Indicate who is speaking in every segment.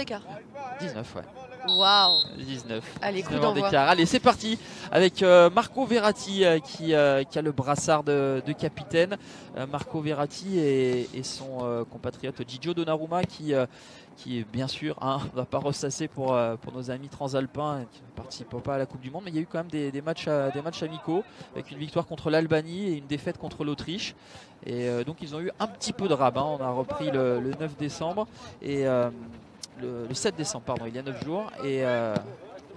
Speaker 1: d'écart.
Speaker 2: 19, ouais.
Speaker 1: Waouh.
Speaker 2: 19.
Speaker 1: Allez, coup
Speaker 2: 19
Speaker 1: d'envoi.
Speaker 2: d'écart. Allez, c'est parti avec Marco Verratti qui a le brassard de capitaine. Marco Verratti et son compatriote Gigio Donnarumma qui bien sûr ne va pas ressasser pour nos amis transalpins qui ne participent pas à la Coupe du Monde, mais il y a eu quand même des matchs amicaux avec une victoire contre l'Albanie et une défaite contre l'Autriche. Et donc ils ont eu un petit peu de rab. On a repris le 9 décembre et le 7 décembre, pardon, il y a 9 jours. Et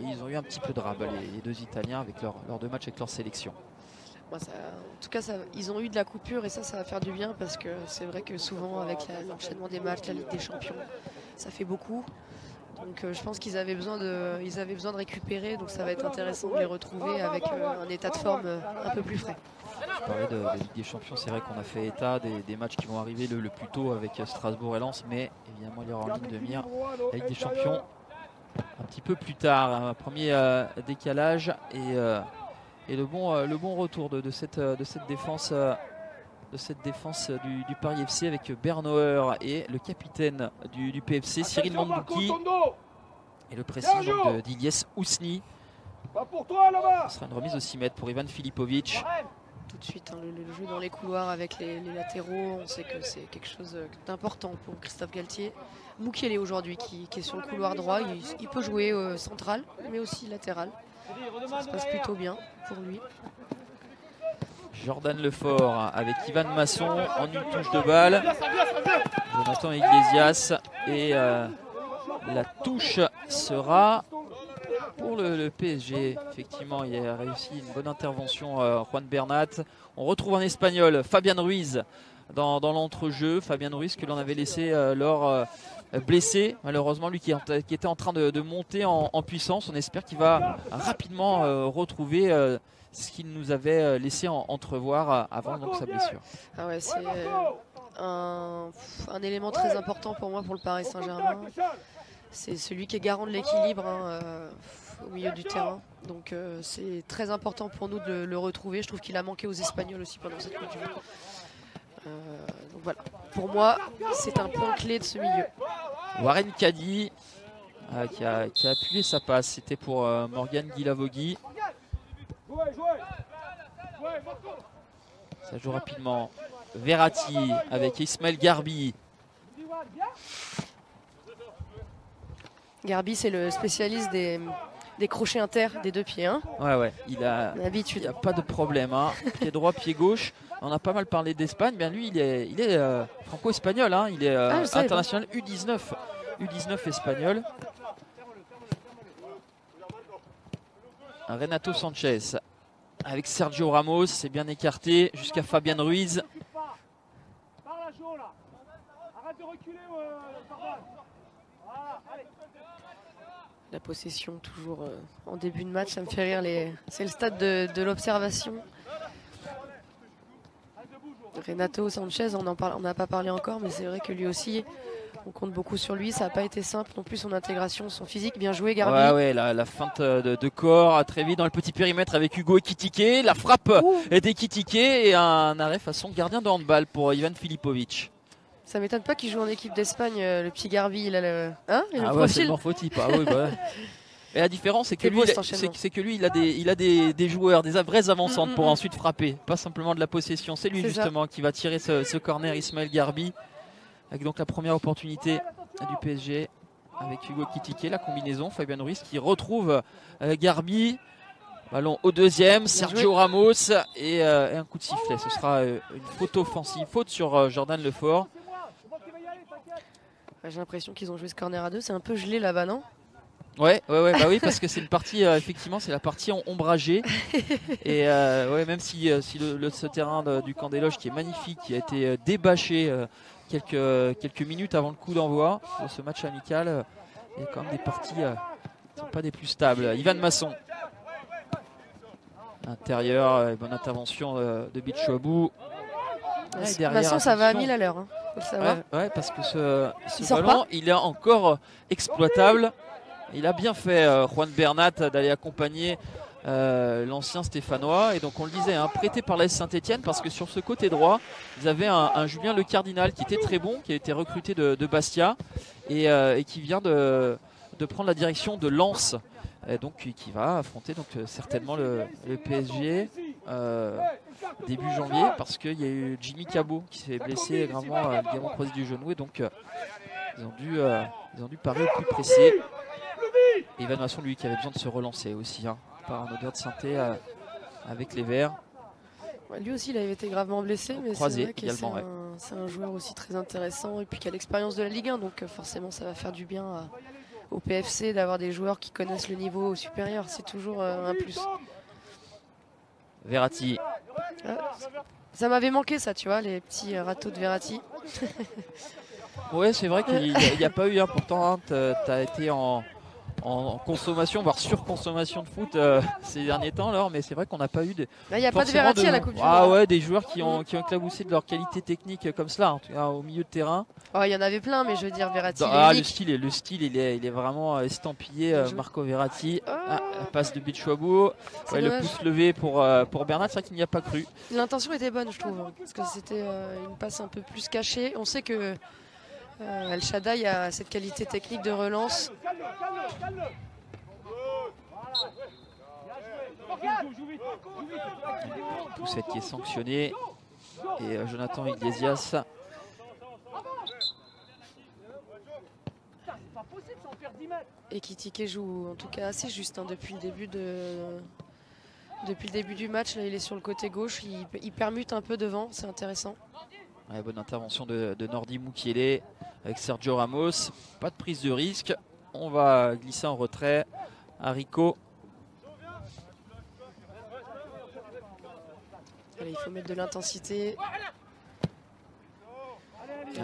Speaker 2: ils ont eu un petit peu de rab, les deux Italiens, avec leurs deux matchs avec leur sélection.
Speaker 1: En tout cas, ils ont eu de la coupure et ça va faire du bien parce que c'est vrai que souvent avec l'enchaînement des matchs, la Ligue des Champions, ça fait beaucoup. Donc je pense qu'ils avaient besoin de récupérer, donc ça va être intéressant de les retrouver avec un état de forme un peu plus frais.
Speaker 2: Je parlais de la Ligue des Champions, c'est vrai qu'on a fait état des matchs qui vont arriver le plus tôt avec Strasbourg et Lens, mais évidemment il y aura en ligne de mire la Ligue des Champions un petit peu plus tard. Un premier décalage et le bon retour de cette défense. Du Paris FC avec Bernauer et le capitaine du PFC, Cyril Mandouki, et le pressing d'Ilyes Ousni. Ce sera une remise au 6 mètres pour Ivan Filipovic.
Speaker 1: Tout de suite, le jeu dans les couloirs avec les latéraux, on sait que c'est quelque chose d'important pour Christophe Galtier. Mukiele aujourd'hui qui est sur le couloir droit, il peut jouer central mais aussi latéral. Ça se passe plutôt bien pour lui.
Speaker 2: Jordan Lefort avec Ivan Masson en une touche de balle. Jonathan Iglesias et la touche sera pour le PSG. Effectivement, il a réussi une bonne intervention Juan Bernat. On retrouve en espagnol Fabian Ruiz dans l'entrejeu. Fabian Ruiz que l'on avait laissé blessé, malheureusement, lui qui était en train de monter en puissance. On espère qu'il va rapidement retrouver ce qu'il nous avait laissé entrevoir avant donc, sa blessure.
Speaker 1: Ah ouais, c'est un élément très important pour moi pour le Paris Saint-Germain. C'est celui qui est garant de l'équilibre au milieu du terrain. Donc c'est très important pour nous de le retrouver. Je trouve qu'il a manqué aux Espagnols aussi pendant cette Coupe du Monde. Donc voilà, pour moi, c'est un point clé de ce milieu.
Speaker 2: Warren Caddy qui a appuyé sa passe. C'était pour Morgan Guilavogui. Ça joue rapidement. Verratti avec Ismaël Garbi.
Speaker 1: Garbi, c'est le spécialiste des crochets inter des deux pieds. Hein.
Speaker 2: Ouais, il a pas de problème. Hein. Pied droit, pied gauche. On a pas mal parlé d'Espagne. Bien lui, il est franco-espagnol. Hein. Il est international U19 espagnol. Renato Sanchez avec Sergio Ramos, c'est bien écarté jusqu'à Fabian Ruiz.
Speaker 1: La possession toujours en début de match, ça me fait rire. C'est le stade de l'observation. Renato Sanchez, on n'a pas parlé encore, mais c'est vrai que lui aussi, on compte beaucoup sur lui. Ça n'a pas été simple non plus son intégration, son physique. Bien joué, Garbi.
Speaker 2: Ouais, la feinte de corps très vite dans le petit périmètre avec Hugo Ekitike. La frappe d'Ekitike et un arrêt façon gardien de handball pour Ivan Filipovic.
Speaker 1: Ça m'étonne pas qu'il joue en équipe d'Espagne, le petit Garbi. Il a le
Speaker 2: c'est le morphotype. Et la différence, c'est que lui, il a des joueurs, des vrais avancantes pour ensuite frapper. Pas simplement de la possession. C'est lui justement qui va tirer ce corner, Ismaël Garbi. Avec donc la première opportunité du PSG avec Hugo Ekitike, la combinaison, Fabian Ruiz qui retrouve Garbi. Ballon au deuxième, Sergio Ramos et un coup de sifflet. Ce sera une faute offensive, faute sur Jordan Lefort.
Speaker 1: J'ai l'impression qu'ils ont joué ce corner à deux, c'est un peu gelé là-bas, non ?
Speaker 2: Ouais, oui, parce que c'est une partie, effectivement, c'est la partie ombragée. Et même si ce terrain du Camp des Loges qui est magnifique, qui a été débâché quelques minutes avant le coup d'envoi de ce match amical, il y a quand même des parties qui ne sont pas des plus stables. Ivan Masson. Intérieur, bonne intervention de Bichouabou.
Speaker 1: Masson, ça va à 1000 à l'heure. Hein, faut le savoir.
Speaker 2: Ouais, parce que ce ballon, il est encore exploitable. Il a bien fait Juan Bernat d'aller accompagner l'ancien Stéphanois. Et donc on le disait, hein, prêté par l'AS Saint-Etienne, parce que sur ce côté droit, ils avaient un Julien Le Cardinal qui était très bon, qui a été recruté de Bastia et qui vient de prendre la direction de Lens. Et donc qui va affronter donc, certainement le PSG début janvier, parce qu'il y a eu Jimmy Cabot qui s'est blessé gravement à ligament croisé du genou, et donc ils ont dû parer au plus pressé. Et Ivan Masson, lui, qui avait besoin de se relancer aussi, hein, par un odeur de synthé avec les Verts.
Speaker 1: Ouais, lui aussi il avait été gravement blessé, mais c'est vrai que c'est un joueur aussi très intéressant et puis qui a l'expérience de la Ligue 1, donc forcément ça va faire du bien au PFC d'avoir des joueurs qui connaissent le niveau supérieur, c'est toujours un plus.
Speaker 2: Verratti.
Speaker 1: Ça m'avait manqué ça, tu vois, les petits râteaux de Verratti.
Speaker 2: Ouais, c'est vrai qu'il n'y a pas eu, hein, pourtant, hein, tu as été en consommation, voire surconsommation de foot ces derniers temps, alors, mais c'est vrai qu'on n'a pas eu
Speaker 1: il n'y a pas de Verratti à la Coupe du Monde.
Speaker 2: Ah ouais, des joueurs qui ont éclaboussé de leur qualité technique comme cela, en tout cas au milieu de terrain.
Speaker 1: Oh, il y en avait plein, mais je veux dire Verratti.
Speaker 2: Le style il est vraiment estampillé. Marco Verratti, la passe de Bitchouabou, le pouce levé pour Bernat, c'est vrai qu'il n'y a pas cru.
Speaker 1: L'intention était bonne, je trouve, hein, parce que c'était une passe un peu plus cachée. On sait que El Shaddai a cette qualité technique de relance.
Speaker 2: Poussette qui est sanctionné, et Jonathan Iglesias.
Speaker 1: Et Kitike joue en tout cas assez juste, hein, depuis le début du match. Là, il est sur le côté gauche, il permute un peu devant, c'est intéressant.
Speaker 2: Ouais, bonne intervention de Nordi Mukiele avec Sergio Ramos. Pas de prise de risque. On va glisser en retrait. Haricot.
Speaker 1: Allez, il faut mettre de l'intensité.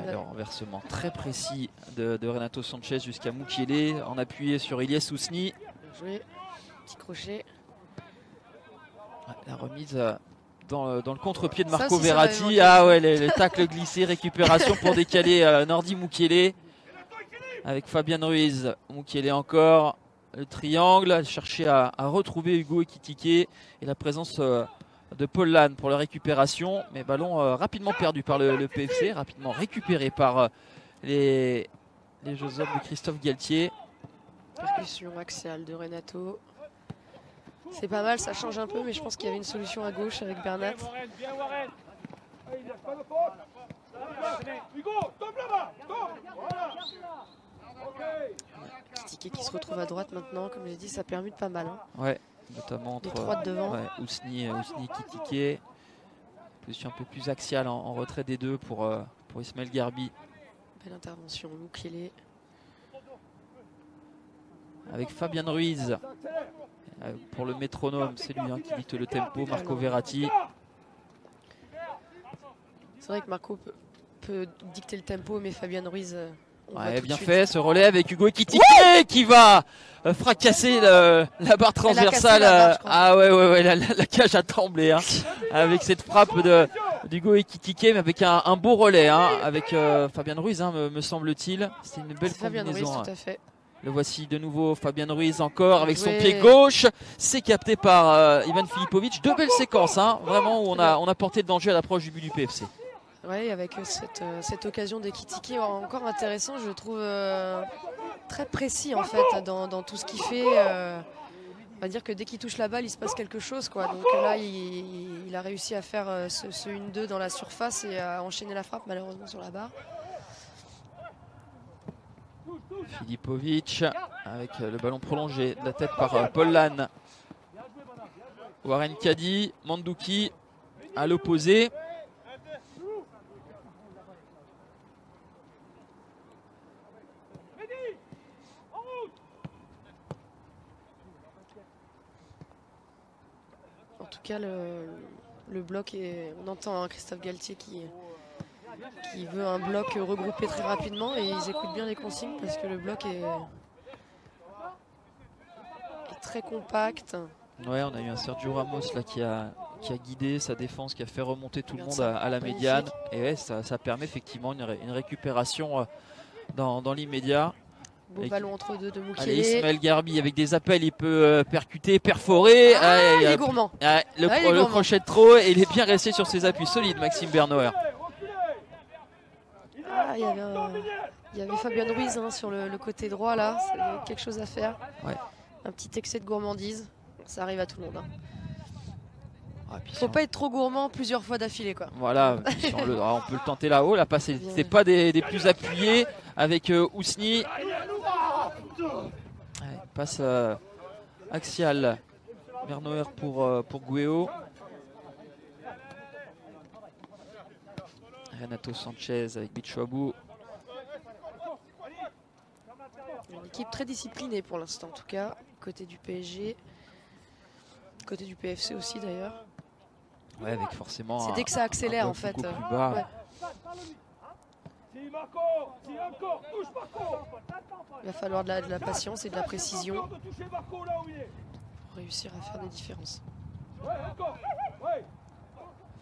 Speaker 2: Le renversement très précis de Renato Sanchez jusqu'à Mukiele, en appuyé sur Ilyes Ousni.
Speaker 1: Joué. Petit crochet.
Speaker 2: La remise dans le contre-pied de Marco Verratti. Ah ouais, le tacle glissé, récupération pour décaler Nordi Mukiele. Avec Fabian Ruiz. Mukiele encore. Le triangle, chercher à retrouver Hugo Ekitike. Et la présence de Paul Lannes pour la récupération. Mais ballon rapidement perdu par le PFC. Rapidement récupéré par les jeux hommes de Christophe Galtier.
Speaker 1: Percussion axiale de Renato. C'est pas mal, ça change un peu, mais je pense qu'il y avait une solution à gauche avec Bernat. Kitike qui se retrouve à droite maintenant, comme j'ai dit, ça permute pas mal. Hein.
Speaker 2: Ouais, notamment entre
Speaker 1: devant.
Speaker 2: Ouais, Ousni et Kitike. Position un peu plus axiale en retrait des deux pour Ismaël Garbi.
Speaker 1: Belle intervention, Mukiele.
Speaker 2: Avec Fabian Ruiz. Pour le métronome, c'est lui, hein, qui dicte le tempo, Marco Verratti.
Speaker 1: C'est vrai que Marco peut dicter le tempo, mais Fabian Ruiz...
Speaker 2: bien fait, ce relais avec Hugo Ekitike qui va fracasser la barre transversale. Ah ouais, la cage a tremblé, hein, avec cette frappe d'Hugo Ekitike, mais avec un beau relais, hein, avec Fabian Ruiz, hein, me semble-t-il. C'est une belle combinaison.
Speaker 1: Fabian Ruiz, tout à fait.
Speaker 2: Le voici de nouveau, Fabian Ruiz encore avec son pied gauche. C'est capté par Ivan Filipovic. Deux belles séquences, hein, vraiment, où on a porté le danger à l'approche du but du PFC.
Speaker 1: Oui, avec cette occasion d'Ekitike encore intéressant, je trouve très précis en fait dans tout ce qu'il fait. On va dire que dès qu'il touche la balle, il se passe quelque chose, quoi. Donc là, il a réussi à faire ce 1-2 dans la surface et à enchaîner la frappe malheureusement sur la barre.
Speaker 2: Filipovic avec le ballon prolongé de la tête par Paul Lannes. Warren Kadi, Mandouki à l'opposé.
Speaker 1: En tout cas, le bloc, on entend hein, Christophe Galtier qui veut un bloc regroupé très rapidement et ils écoutent bien les consignes parce que le bloc est très compact.
Speaker 2: Ouais, on a eu un Sergio Ramos là qui a guidé sa défense, qui a fait remonter tout le monde à la médiane. Et ouais, ça permet effectivement une récupération dans l'immédiat.
Speaker 1: Beau
Speaker 2: Avec-
Speaker 1: ballon entre deux de
Speaker 2: Allez,
Speaker 1: Mukiele.
Speaker 2: Ismaël Garbi avec des appels, il peut percuter, perforer.
Speaker 1: Il est gourmand.
Speaker 2: Le
Speaker 1: il est gourmand.
Speaker 2: crochet de trop et il est bien resté sur ses appuis solides, Maxime Bernauer.
Speaker 1: Il y avait Fabien Ruiz hein, sur le côté droit là, ça avait quelque chose à faire.
Speaker 2: Ouais.
Speaker 1: Un petit excès de gourmandise, ça arrive à tout le monde. Hein.
Speaker 2: Puis
Speaker 1: Faut pas être trop gourmand plusieurs fois d'affilée quoi.
Speaker 2: Voilà, on peut le tenter là-haut. La passe n'était pas des plus appuyés avec Ousni. Passe axiale. Bernauer pour Guéo. Renato Sanchez avec Bichouabou.
Speaker 1: Une équipe très disciplinée pour l'instant en tout cas, côté du PSG, côté du PFC aussi d'ailleurs.
Speaker 2: Ouais, avec forcément.
Speaker 1: C'est dès que ça accélère en fait.
Speaker 2: Plus bas.
Speaker 1: Ouais. Il va falloir de la patience et de la précision pour réussir à faire des différences.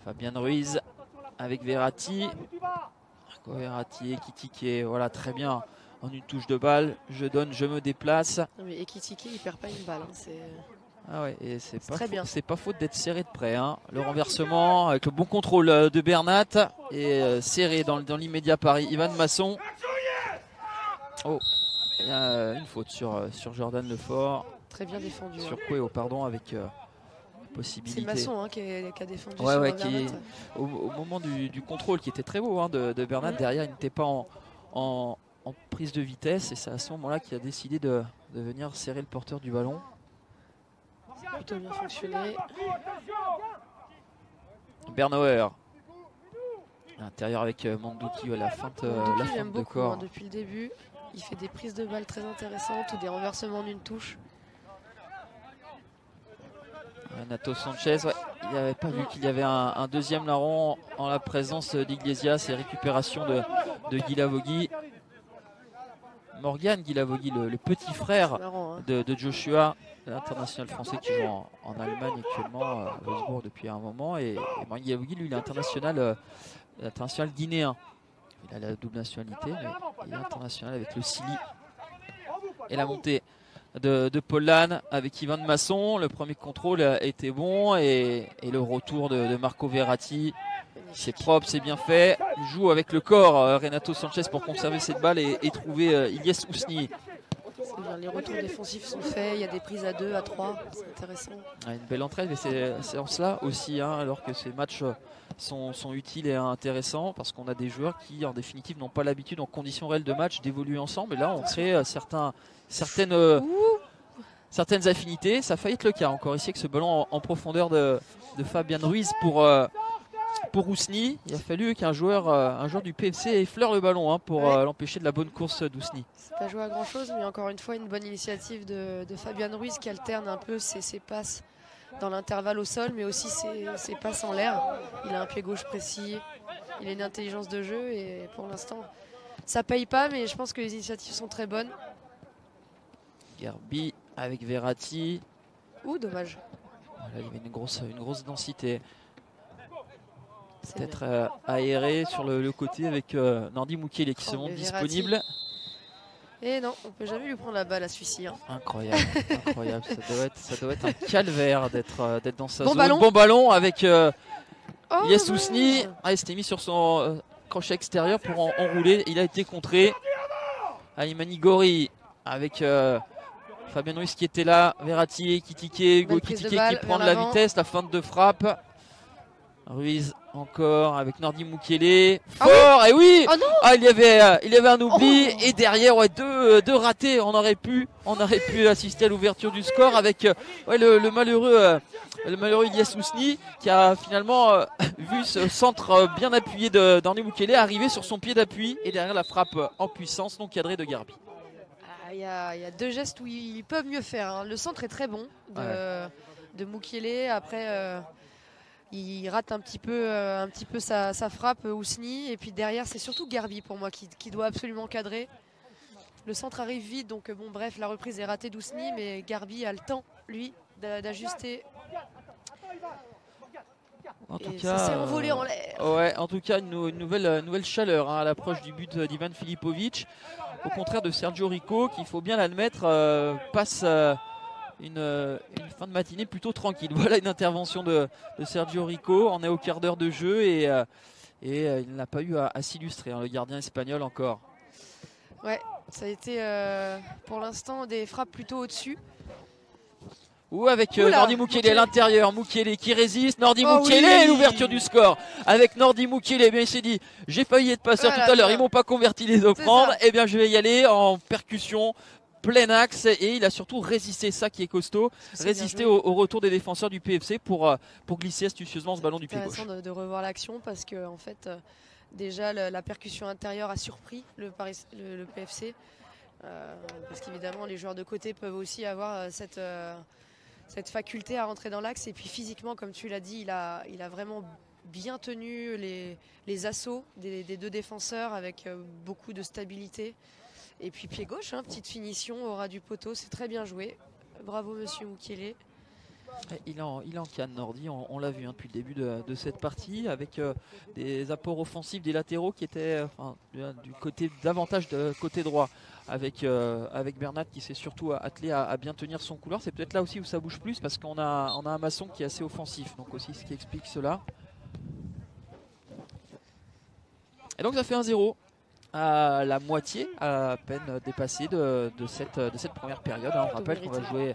Speaker 2: Fabien Ruiz avec Verratti. Marco Verratti, Ekitike, voilà très bien. En une touche de balle, je donne, je me déplace.
Speaker 1: Non, mais Ekitike il perd pas une balle. Hein,
Speaker 2: ah ouais, et c'est pas faute d'être serré de près. Hein. Le renversement avec le bon contrôle de Bernat et serré dans l'immédiat par Ivan Masson. Oh, il y a une faute sur Jordan Lefort.
Speaker 1: Très bien défendu.
Speaker 2: Sur Cueo, pardon, avec possibilité.
Speaker 1: C'est Masson hein, qui a défendu
Speaker 2: ouais,
Speaker 1: sur
Speaker 2: ouais,
Speaker 1: Bernat.
Speaker 2: Au moment du contrôle qui était très beau hein, de Bernat, derrière il n'était pas en prise de vitesse et c'est à ce moment-là qu'il a décidé de venir serrer le porteur du ballon.
Speaker 1: Plutôt bien fonctionné.
Speaker 2: Bernauer. À l'intérieur avec Mandouki à la feinte
Speaker 1: j'aime
Speaker 2: de
Speaker 1: beaucoup
Speaker 2: corps.
Speaker 1: hein, depuis le début. Il fait des prises de balles très intéressantes ou des renversements d'une touche.
Speaker 2: Renato Sanchez, ouais, il n'avait pas vu qu'il y avait un deuxième larron en la présence d'Iglesias et récupération de Guilavogui. Morgan Guilavogui, le petit frère
Speaker 1: marrant, hein.
Speaker 2: de Joshua, l'international français qui joue en Allemagne actuellement, à Wolfsburg depuis un moment. Et Morgan Guilavogui, lui, il est international guinéen. Il a la double nationalité, mais il est international avec le Sili. Et la montée de Paul Lannes avec Ivan Masson. Le premier contrôle était bon et le retour de Marco Verratti. C'est propre, c'est bien fait. Il joue avec le corps Renato Sanchez pour conserver cette balle et trouver Ilyes Ousni.
Speaker 1: Les retours défensifs sont faits, il y a des prises à 2, à 3, c'est intéressant.
Speaker 2: Une belle entraide, mais c'est en cela aussi, hein, alors que ces matchs sont utiles et intéressants, parce qu'on a des joueurs qui en définitive n'ont pas l'habitude en conditions réelles de match d'évoluer ensemble. Et là on crée certaines affinités. Ça a failli être le cas encore ici avec ce ballon en profondeur de Fabien Ruiz pour Ousni. Il a fallu qu'un joueur du PFC effleure le ballon hein, pour l'empêcher de la bonne course d'Ousni.
Speaker 1: C'est pas joué à grand chose, mais encore une fois une bonne initiative de Fabien Ruiz qui alterne un peu ses passes dans l'intervalle au sol, mais aussi ses passes en l'air. Il a un pied gauche précis, il a une intelligence de jeu et pour l'instant ça paye pas, mais je pense que les initiatives sont très bonnes.
Speaker 2: Garbi avec Verratti.
Speaker 1: Ouh, dommage.
Speaker 2: Voilà, il y avait une grosse densité. Peut-être aéré sur le côté avec Nordi Mukiele qui se montre disponible.
Speaker 1: Et non, on peut jamais lui prendre la balle à celui-ci. Hein.
Speaker 2: Incroyable, incroyable. Ça doit être un calvaire d'être dans sa zone.
Speaker 1: Ballon.
Speaker 2: Bon ballon avec Ilyes Ousni. Il s'était mis sur son crochet extérieur pour enrouler. Il a été contré. Aymani Gori avec Fabien Ruiz qui était là. Verratti, Ekitike, Hugo Ekitike qui prend de la vitesse. La feinte de frappe. Ruiz encore avec Nordi Mukiele. Fort, et oui, il y avait un oubli et derrière deux ratés. On aurait pu assister à l'ouverture du score avec le malheureux Ilyes Ousni qui a finalement vu ce centre bien appuyé de Nordi Mukiele arriver sur son pied d'appui et derrière la frappe en puissance non cadrée de Garbi.
Speaker 1: Il y a deux gestes où ils peuvent mieux faire. Hein. Le centre est très bon de Mukiele. Après. Il rate un petit peu sa frappe Ousni et puis derrière c'est surtout Garbi pour moi qui doit absolument cadrer. Le centre arrive vite donc bon bref la reprise est ratée d'Ousni mais Garbi a le temps lui d'ajuster.
Speaker 2: En tout
Speaker 1: cas, ça s'est envolé en l'air.
Speaker 2: Ouais, en tout cas une nouvelle chaleur hein, à l'approche du but d'Ivan Filipovic. au contraire de Sergio Rico, qui, il faut bien l'admettre, passe une fin de matinée plutôt tranquille. Voilà une intervention de Sergio Rico. On est au quart d'heure de jeu et il n'a pas eu à s'illustrer, hein, le gardien espagnol encore.
Speaker 1: Ouais, ça a été pour l'instant des frappes plutôt au-dessus.
Speaker 2: Ou avec Nordi Mukiele à l'intérieur, Mukiele qui résiste, Nordi Mukiele
Speaker 1: oui,
Speaker 2: et l'ouverture du score. Avec Nordi Mukiele, eh bien il s'est dit, j'ai failli être passeur tout à l'heure, ils m'ont pas converti les offrandes, et bien je vais y aller en percussion, plein axe, et il a surtout résisté, ça qui est costaud, résisté au retour des défenseurs du PFC pour glisser astucieusement ce ballon du pied gauche.
Speaker 1: C'est intéressant de revoir l'action parce que en fait, déjà la percussion intérieure a surpris le PFC. Parce qu'évidemment les joueurs de côté peuvent aussi avoir cette faculté à rentrer dans l'axe, et puis physiquement, comme tu l'as dit, il a vraiment bien tenu les assauts des deux défenseurs avec beaucoup de stabilité. Et puis pied gauche, hein, petite finition au ras du poteau, c'est très bien joué. Bravo monsieur Mukiele.
Speaker 2: Il en canne Nordi, on l'a vu hein, depuis le début de cette partie, avec des apports offensifs des latéraux qui étaient du côté davantage de côté droit, avec Bernat qui s'est surtout attelé à bien tenir son couloir. C'est peut-être là aussi où ça bouge plus, parce qu'on a un Masson qui est assez offensif, donc aussi ce qui explique cela. Et donc ça fait 1-0 à la moitié, à peine dépassée de cette première période. On rappelle qu'on va jouer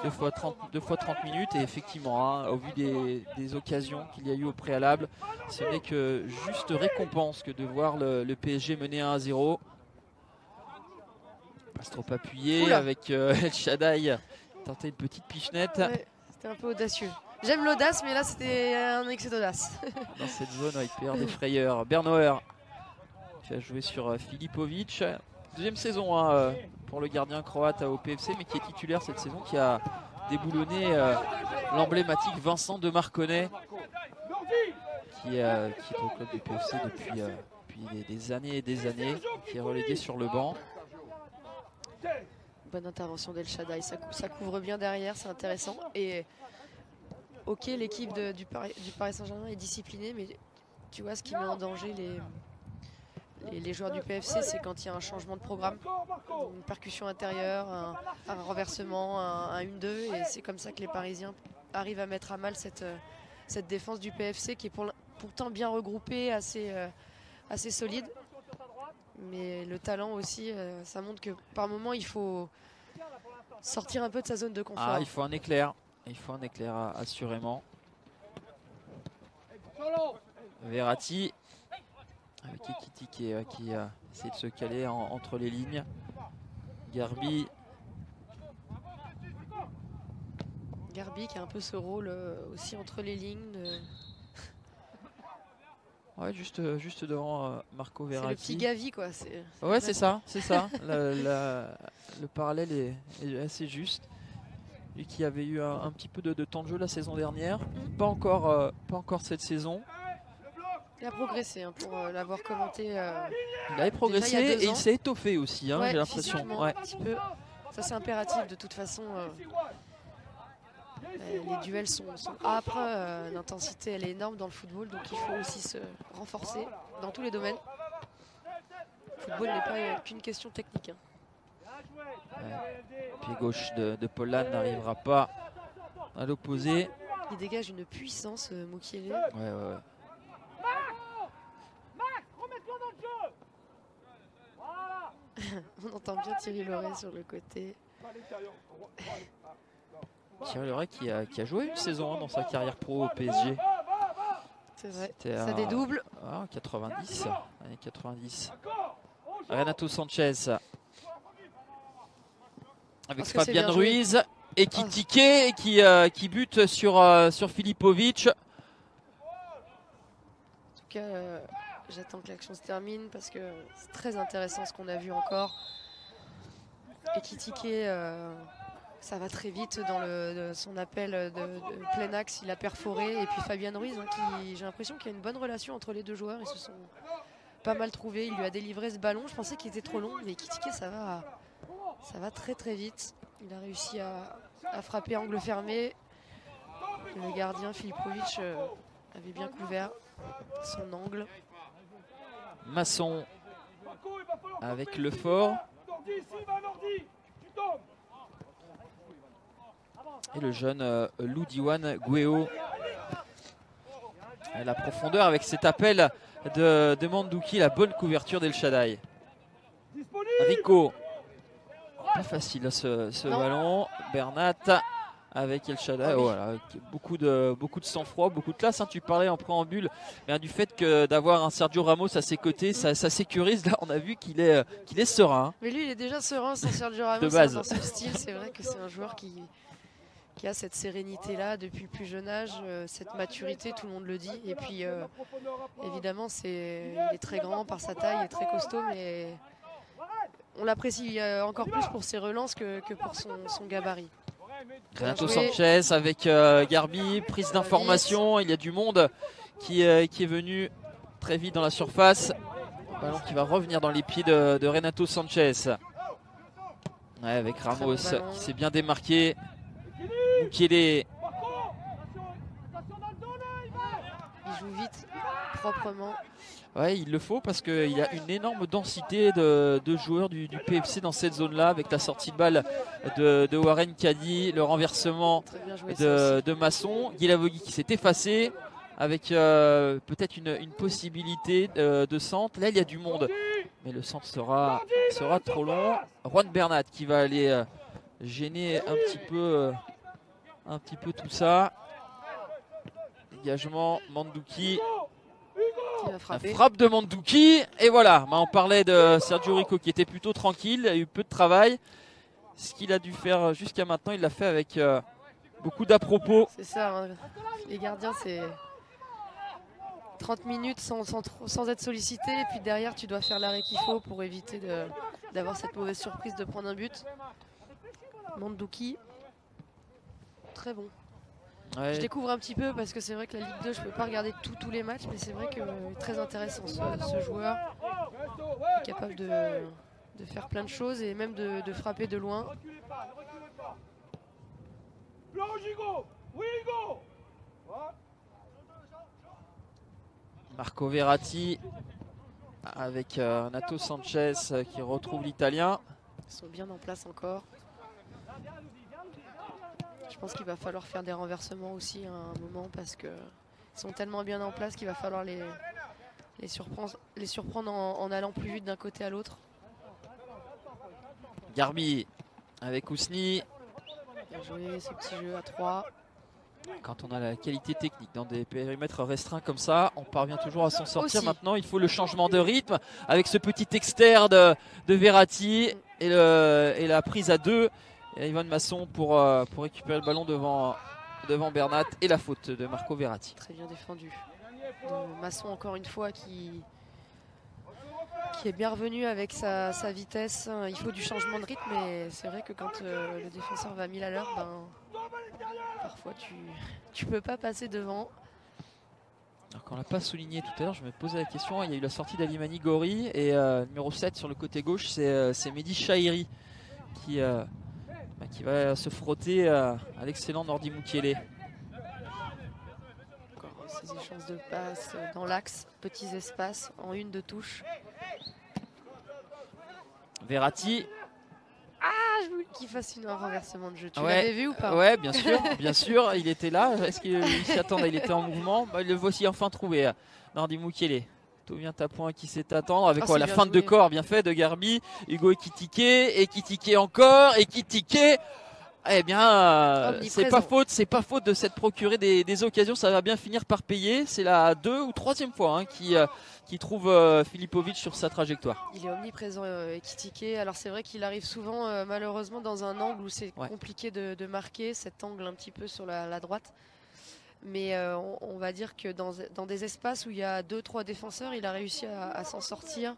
Speaker 2: 2 fois 30 minutes, et effectivement, hein, au vu des occasions qu'il y a eu au préalable, ce n'est que juste récompense que de voir le PSG mener 1-0. Pas trop appuyé. Oula. Avec El Shaddai tenter une petite pichenette.
Speaker 1: Ouais, c'était un peu audacieux. J'aime l'audace, mais là c'était un excès d'audace.
Speaker 2: Dans cette zone, il peut y avoir des frayeurs. Bernauer qui a joué sur Filipovic. Deuxième saison hein, pour le gardien croate au PFC, mais qui est titulaire cette saison, qui a déboulonné l'emblématique Vincent de Marconnet, qui est au club du PFC depuis des années et des années, qui est relégué sur le banc.
Speaker 1: Bonne intervention d'El Shaddai, ça couvre bien derrière, c'est intéressant. Et ok, l'équipe du Paris Saint-Germain est disciplinée, mais tu vois, ce qui met en danger les joueurs du PFC, c'est quand il y a un changement de programme, une percussion intérieure, un renversement, un 1-2, et c'est comme ça que les Parisiens arrivent à mettre à mal cette défense du PFC, qui est pourtant bien regroupée, assez solide. Mais le talent aussi, ça montre que par moment il faut sortir un peu de sa zone de confort.
Speaker 2: Ah, il faut un éclair, assurément. Verratti avec Ekiti qui essaie de se caler entre les lignes. Garbi
Speaker 1: qui a un peu ce rôle aussi entre les lignes.
Speaker 2: Ouais, juste devant Marco Verratti.
Speaker 1: C'est le petit Gavi, quoi.
Speaker 2: Ouais, c'est ça. Le parallèle est assez juste. Lui qui avait eu un petit peu de temps de jeu la saison dernière, pas encore cette saison.
Speaker 1: Il a progressé hein, pour l'avoir commenté.
Speaker 2: Il avait progressé et il s'est étoffé aussi, hein,
Speaker 1: ouais,
Speaker 2: j'ai l'impression.
Speaker 1: Ouais. Un petit peu. Ça c'est impératif de toute façon. Les duels sont âpres, l'intensité elle est énorme dans le football, donc il faut aussi se renforcer dans tous les domaines. Le football n'est pas qu'une question technique. Hein.
Speaker 2: Ouais. Pied gauche de Pollan n'arrivera pas à l'opposé.
Speaker 1: Il dégage une puissance, Mukiele.
Speaker 2: Ouais.
Speaker 1: On entend bien Thierry Loret sur le côté.
Speaker 2: Thierry Loret qui a joué une saison dans sa carrière pro au PSG.
Speaker 1: C'est vrai, ça dédouble.
Speaker 2: En 90, années 90. Renato Sanchez avec Fabian Ruiz et qui bute sur Filipovic.
Speaker 1: En tout cas, j'attends que l'action se termine parce que c'est très intéressant ce qu'on a vu encore. Ekitike, ça va très vite dans son appel de plein axe, il a perforé. Et puis Fabian Ruiz, hein, j'ai l'impression qu'il y a une bonne relation entre les deux joueurs. Ils se sont pas mal trouvés, il lui a délivré ce ballon. Je pensais qu'il était trop long, mais Ekitike, ça va très très vite. Il a réussi à frapper angle fermé. Le gardien Filipovic avait bien couvert son angle.
Speaker 2: Masson avec Lefort. Et le jeune Loudiwan Gueo. La profondeur avec cet appel de Mandouki, la bonne couverture d'El Shaddai. Rico. Pas facile ce ballon. Bernat avec El Shaddai. Oh, voilà, beaucoup de sang-froid, beaucoup de classe. Hein. Tu parlais en préambule du fait que d'avoir un Sergio Ramos à ses côtés, ça sécurise. Là, on a vu qu'il est serein.
Speaker 1: Mais lui, il est déjà serein, sans Sergio Ramos.
Speaker 2: De base.
Speaker 1: Dans son style, c'est vrai que c'est un joueur qui a cette sérénité-là depuis le plus jeune âge, cette maturité, tout le monde le dit. Et puis, évidemment, il est très grand par sa taille, il est très costaud, mais on l'apprécie encore plus pour ses relances que pour son gabarit.
Speaker 2: Renato Sanchez avec Garbi, prise d'information, il y a du monde qui est venu très vite dans la surface. Ballon qui va revenir dans les pieds de Renato Sanchez. Ouais, avec Ramos qui s'est bien démarqué. Mukele.
Speaker 1: Il joue vite, proprement.
Speaker 2: Ouais, il le faut parce qu'il y a une énorme densité de joueurs du PFC dans cette zone-là, avec la sortie de balle de Warren Kadi, le renversement de Masson. Guilavogui qui s'est effacé avec peut-être une possibilité de centre. Là, il y a du monde, mais le centre sera trop long. Juan Bernat qui va aller gêner un petit peu tout ça. Dégagement, Mandouki. La frappe de Mandouki. Et voilà, on parlait de Sergio Rico qui était plutôt tranquille, il a eu peu de travail. Ce qu'il a dû faire jusqu'à maintenant, il l'a fait avec beaucoup d'à-propos.
Speaker 1: C'est ça, hein. Les gardiens, c'est 30 minutes sans être sollicité. Et puis derrière, tu dois faire l'arrêt qu'il faut pour éviter d'avoir cette mauvaise surprise de prendre un but. Mandouki, très bon.
Speaker 2: Ouais.
Speaker 1: Je découvre un petit peu parce que c'est vrai que la Ligue 2, je ne peux pas regarder tous les matchs, mais c'est vrai que très intéressant ce joueur, capable de faire plein de choses et même de frapper de loin.
Speaker 2: Marco Verratti avec Renato Sanchez qui retrouve l'Italien.
Speaker 1: Ils sont bien en place encore. Je pense qu'il va falloir faire des renversements aussi à un moment parce qu'ils sont tellement bien en place qu'il va falloir les surprendre en allant plus vite d'un côté à l'autre.
Speaker 2: Garbi avec Ousni.
Speaker 1: Bien joué ce petit jeu à 3.
Speaker 2: Quand on a la qualité technique dans des périmètres restreints comme ça, on parvient toujours à s'en sortir.
Speaker 1: Aussi.
Speaker 2: Maintenant, il faut le changement de rythme avec ce petit externe de Verratti et la prise à 2. Et Ivan Masson pour récupérer le ballon devant Bernat et la faute de Marco Verratti.
Speaker 1: Très bien défendu. De Masson encore une fois qui est bien revenu avec sa vitesse. Il faut du changement de rythme, mais c'est vrai que quand le défenseur va 1000 à l'heure, parfois tu peux pas passer devant.
Speaker 2: Alors qu'on l'a pas souligné tout à l'heure, je me posais la question, il y a eu la sortie d'Alimani Gori et numéro 7 sur le côté gauche, c'est Mehdi Chahiri qui va se frotter à l'excellent Nordi Mukele.
Speaker 1: Encore ces échanges de passes dans l'axe, petits espaces en une de touche.
Speaker 2: Verratti.
Speaker 1: Je voulais qu'il fasse un renversement de jeu. Tu l'avais vu ou pas?
Speaker 2: Ouais, bien sûr, il était là. Est-ce qu'il s'y attendait? Il était en mouvement. Le voici enfin trouvé, Nordi Mukele. Tout vient à point qui sait attendre avec la feinte de corps bien fait de Garbi. Hugo Ekitike encore, Ekitike. Eh bien, c'est pas faute de s'être procuré des occasions. Ça va bien finir par payer. C'est la 2e ou 3e fois qui trouve Filipovic sur sa trajectoire.
Speaker 1: Il est omniprésent, Ekitike. Alors c'est vrai qu'il arrive souvent malheureusement dans un angle où c'est compliqué de marquer cet angle un petit peu sur la droite. Mais on va dire que dans des espaces où il y a 2-3 défenseurs, il a réussi à s'en sortir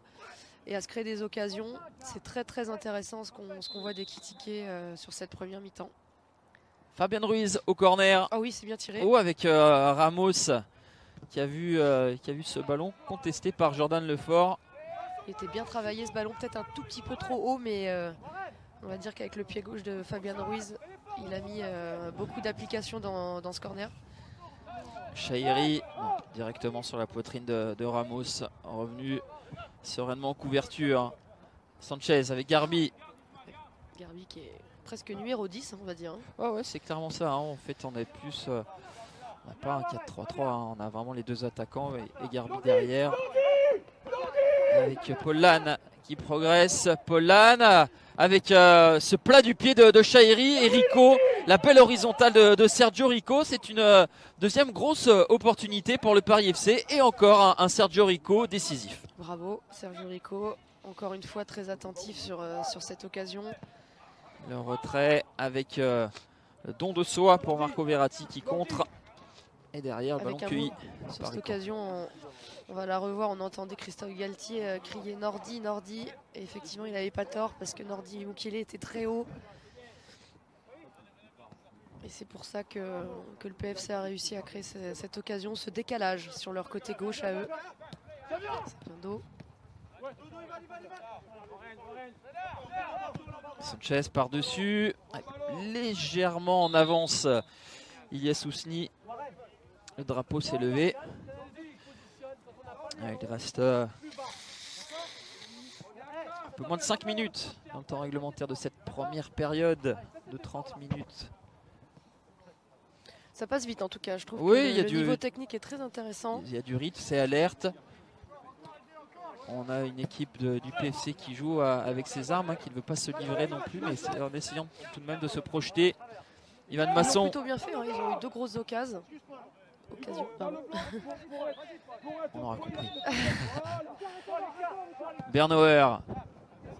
Speaker 1: et à se créer des occasions. C'est très très intéressant ce qu'on voit d'Ekitike sur cette première mi-temps.
Speaker 2: Fabien Ruiz au corner.
Speaker 1: Ah oui, c'est bien tiré.
Speaker 2: Avec Ramos qui a vu ce ballon contesté par Jordan Lefort.
Speaker 1: Il était bien travaillé ce ballon, peut-être un tout petit peu trop haut, mais on va dire qu'avec le pied gauche de Fabien Ruiz, il a mis beaucoup d'application dans ce corner.
Speaker 2: Chahiri directement sur la poitrine de Ramos, revenu sereinement en couverture Sanchez avec Garbi.
Speaker 1: Garbi qui est presque numéro 10, on va dire.
Speaker 2: Ouais, c'est clairement ça. En fait, on est plus. On n'a pas un 4-3-3. On a vraiment les deux attaquants et Garbi derrière. Avec Pollan qui progresse. Pollan avec ce plat du pied de Chahiri et Rico. La belle horizontale de Sergio Rico. C'est une deuxième grosse opportunité pour le Paris FC. Et encore un Sergio Rico décisif.
Speaker 1: Bravo Sergio Rico. Encore une fois très attentif sur cette occasion.
Speaker 2: Le retrait avec le don de soi pour Marco Verratti qui contre. Et derrière, le ballon cueilli.
Speaker 1: Sur cette occasion, on va la revoir. On entendait Christophe Galtier crier Nordi, Nordi. Et effectivement, il n'avait pas tort parce que Nordi Mukiele était très haut. Et c'est pour ça que le PFC a réussi à créer cette occasion, ce décalage sur leur côté gauche à eux. C'est un dos.
Speaker 2: Sanchez par-dessus, légèrement en avance. Ilyes Ousni, le drapeau s'est levé. Il reste un peu moins de 5 minutes dans le temps réglementaire de cette première période de 30 minutes.
Speaker 1: Ça passe vite en tout cas, je trouve
Speaker 2: oui,
Speaker 1: que le niveau technique est très intéressant.
Speaker 2: Il y a du rythme, c'est alerte. On a une équipe du PFC qui joue avec ses armes, qui ne veut pas se livrer non plus, mais en essayant tout de même de se projeter. Ivan Masson.
Speaker 1: Ils ont plutôt bien fait, hein. Ils ont eu deux grosses occasions. Pardon.
Speaker 2: On aura compris. Bernauer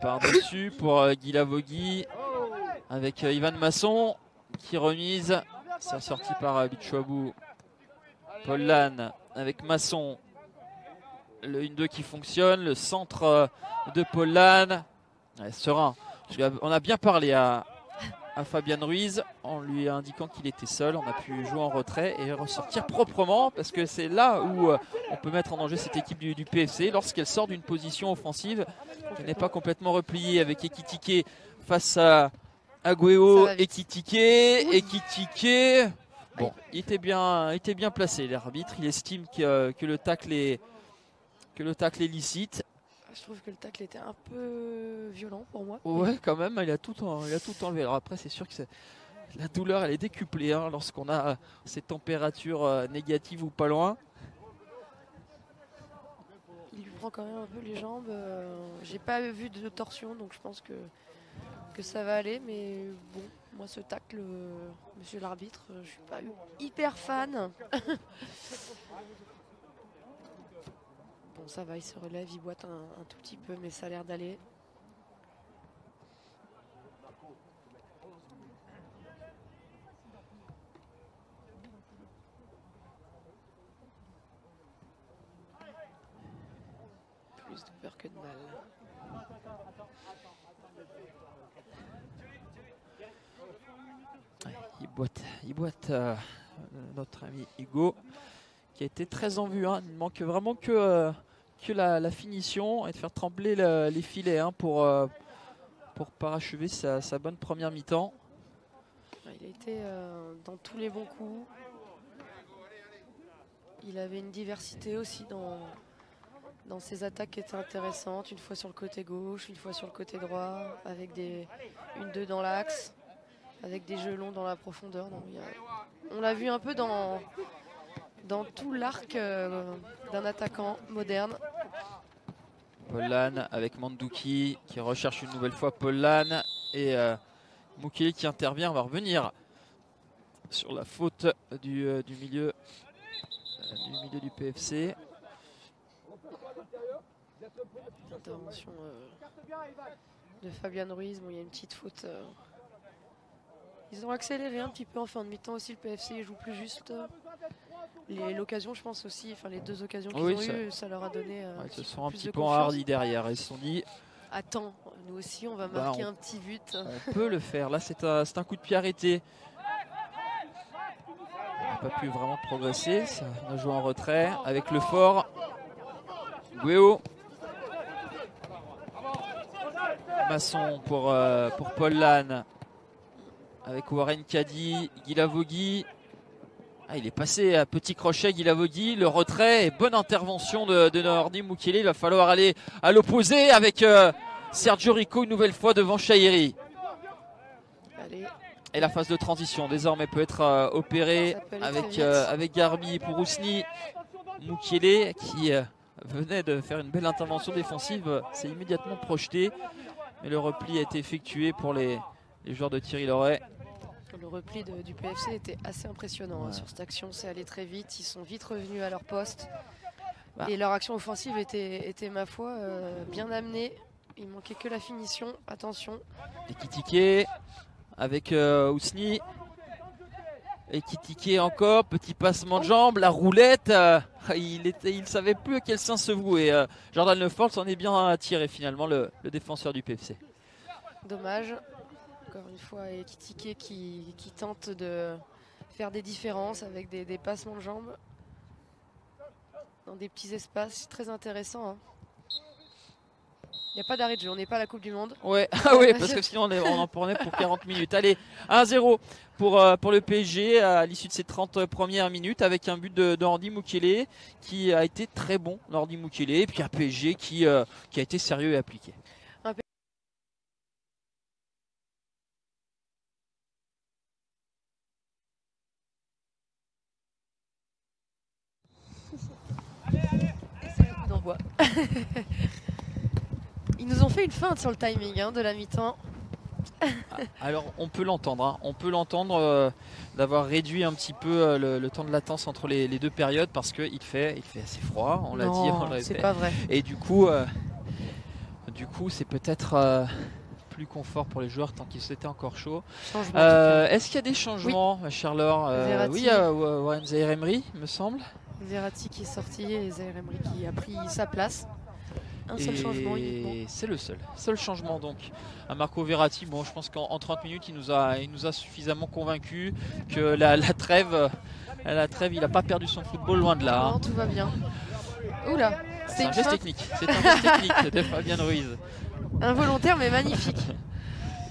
Speaker 2: par-dessus pour Guy Lavogui avec Ivan Masson qui remise. C'est sorti par Bichouabou. Pollan avec Masson. Le 1-2 qui fonctionne, le centre de Pollan. Serein. On a bien parlé à Fabian Ruiz en lui indiquant qu'il était seul. On a pu jouer en retrait et ressortir proprement parce que c'est là où on peut mettre en danger cette équipe du PFC lorsqu'elle sort d'une position offensive qui n'est pas complètement repliée avec Ekitike face à Agüero. Ekitike. Bon, il était bien placé l'arbitre. Il estime que le tacle est licite.
Speaker 1: Je trouve que le tacle était un peu violent pour moi.
Speaker 2: Ouais, quand même, il a tout enlevé. Alors après, c'est sûr que la douleur, elle est décuplée hein, lorsqu'on a ces températures négatives ou pas loin.
Speaker 1: Il lui prend quand même un peu les jambes. J'ai pas vu de torsion, donc je pense que ça va aller. Mais bon, moi, ce tacle, monsieur l'arbitre, je suis pas hyper fan. Bon, ça va, il se relève, il boite un tout petit peu, mais ça a l'air d'aller. Plus de peur que de mal.
Speaker 2: Il boite notre ami Hugo, qui a été très en vue. Hein. Il manque vraiment que la finition et de faire trembler les filets hein, pour parachever sa bonne première mi-temps.
Speaker 1: Il a été dans tous les bons coups. Il avait une diversité aussi dans ses attaques qui étaient intéressantes. Une fois sur le côté gauche, une fois sur le côté droit, avec une 2 dans l'axe, avec des jeux longs dans la profondeur. Donc, on l'a vu un peu dans tout l'arc d'un attaquant moderne.
Speaker 2: Pollan avec Mandouki qui recherche une nouvelle fois Pollan et Mukiele qui intervient. On va revenir sur la faute du milieu du PFC.
Speaker 1: Intervention de Fabian Ruiz. Bon, il y a une petite faute. Ils ont accéléré un petit peu en fin de mi-temps aussi. Le PFC joue plus juste. L'occasion, je pense aussi, enfin les deux occasions qu'ils ont eues, ça leur a donné.
Speaker 2: Ils se sont un petit peu enhardis derrière. Ils se sont dit
Speaker 1: attends, nous aussi, on va marquer un petit but.
Speaker 2: On peut le faire. Là, c'est un coup de pied arrêté. On n'a pas pu vraiment progresser. On a joué en retrait avec le fort. Guéo. Masson pour Pollan. Avec Warren Caddy, Guy Lavogui. Il est passé à petit crochet Guy Lavogui. Le retrait et bonne intervention de Nordi Mukiele. Il va falloir aller à l'opposé avec Sergio Rico une nouvelle fois devant Chahiri.
Speaker 1: Allez.
Speaker 2: Et la phase de transition désormais peut être opérée avec Garbi pour Ousni. Mukiele qui venait de faire une belle intervention défensive, s'est immédiatement projeté. Mais le repli a été effectué pour les joueurs de Thierry Loret.
Speaker 1: Le repli du PFC était assez impressionnant hein, sur cette action, c'est allé très vite, ils sont vite revenus à leur poste. Et leur action offensive était ma foi, bien amenée. Il manquait que la finition, attention.
Speaker 2: Ekitike avec Ousni. Ekitike encore, petit passement de jambe, la roulette. Il savait plus à quel sens se vouer. Jordan Lefort s'en est bien tiré finalement, le défenseur du PFC.
Speaker 1: Dommage. Encore une fois, Ekitike qui tente de faire des différences avec des passements de jambes dans des petits espaces, très intéressant. Hein. Il n'y a pas d'arrêt de jeu, on n'est pas à la Coupe du Monde.
Speaker 2: Ouais, parce que sinon on en prenait pour 40 minutes. Allez, 1-0 pour le PSG à l'issue de ces 30 premières minutes avec un but de Nordi Mukiele qui a été très bon, Nordi Mukiele, et puis un PSG qui a été sérieux et appliqué.
Speaker 1: Ils nous ont fait une feinte sur le timing hein, de la mi-temps.
Speaker 2: Alors on peut l'entendre, hein. On peut l'entendre d'avoir réduit un petit peu le temps de latence entre les deux périodes parce qu'il fait assez froid, on l'a dit.
Speaker 1: C'est pas vrai.
Speaker 2: Et du coup c'est peut-être plus confort pour les joueurs tant qu'ils étaient encore chauds. Est-ce qu'il y a des changements, oui. Cher Laure oui, il y a Warren Zaïre-Emery, me semble.
Speaker 1: Verratti qui est sorti et Zaïre-Emery qui a pris sa place. Un seul changement uniquement.
Speaker 2: C'est le seul changement donc à Marco Verratti. Bon, je pense qu'en 30 minutes il nous a suffisamment convaincu que la trêve il n'a pas perdu son football, loin de là.
Speaker 1: Non, tout va bien. Oula,
Speaker 2: c'est un geste technique. C'est un geste technique de Fabien Ruiz.
Speaker 1: Involontaire mais magnifique.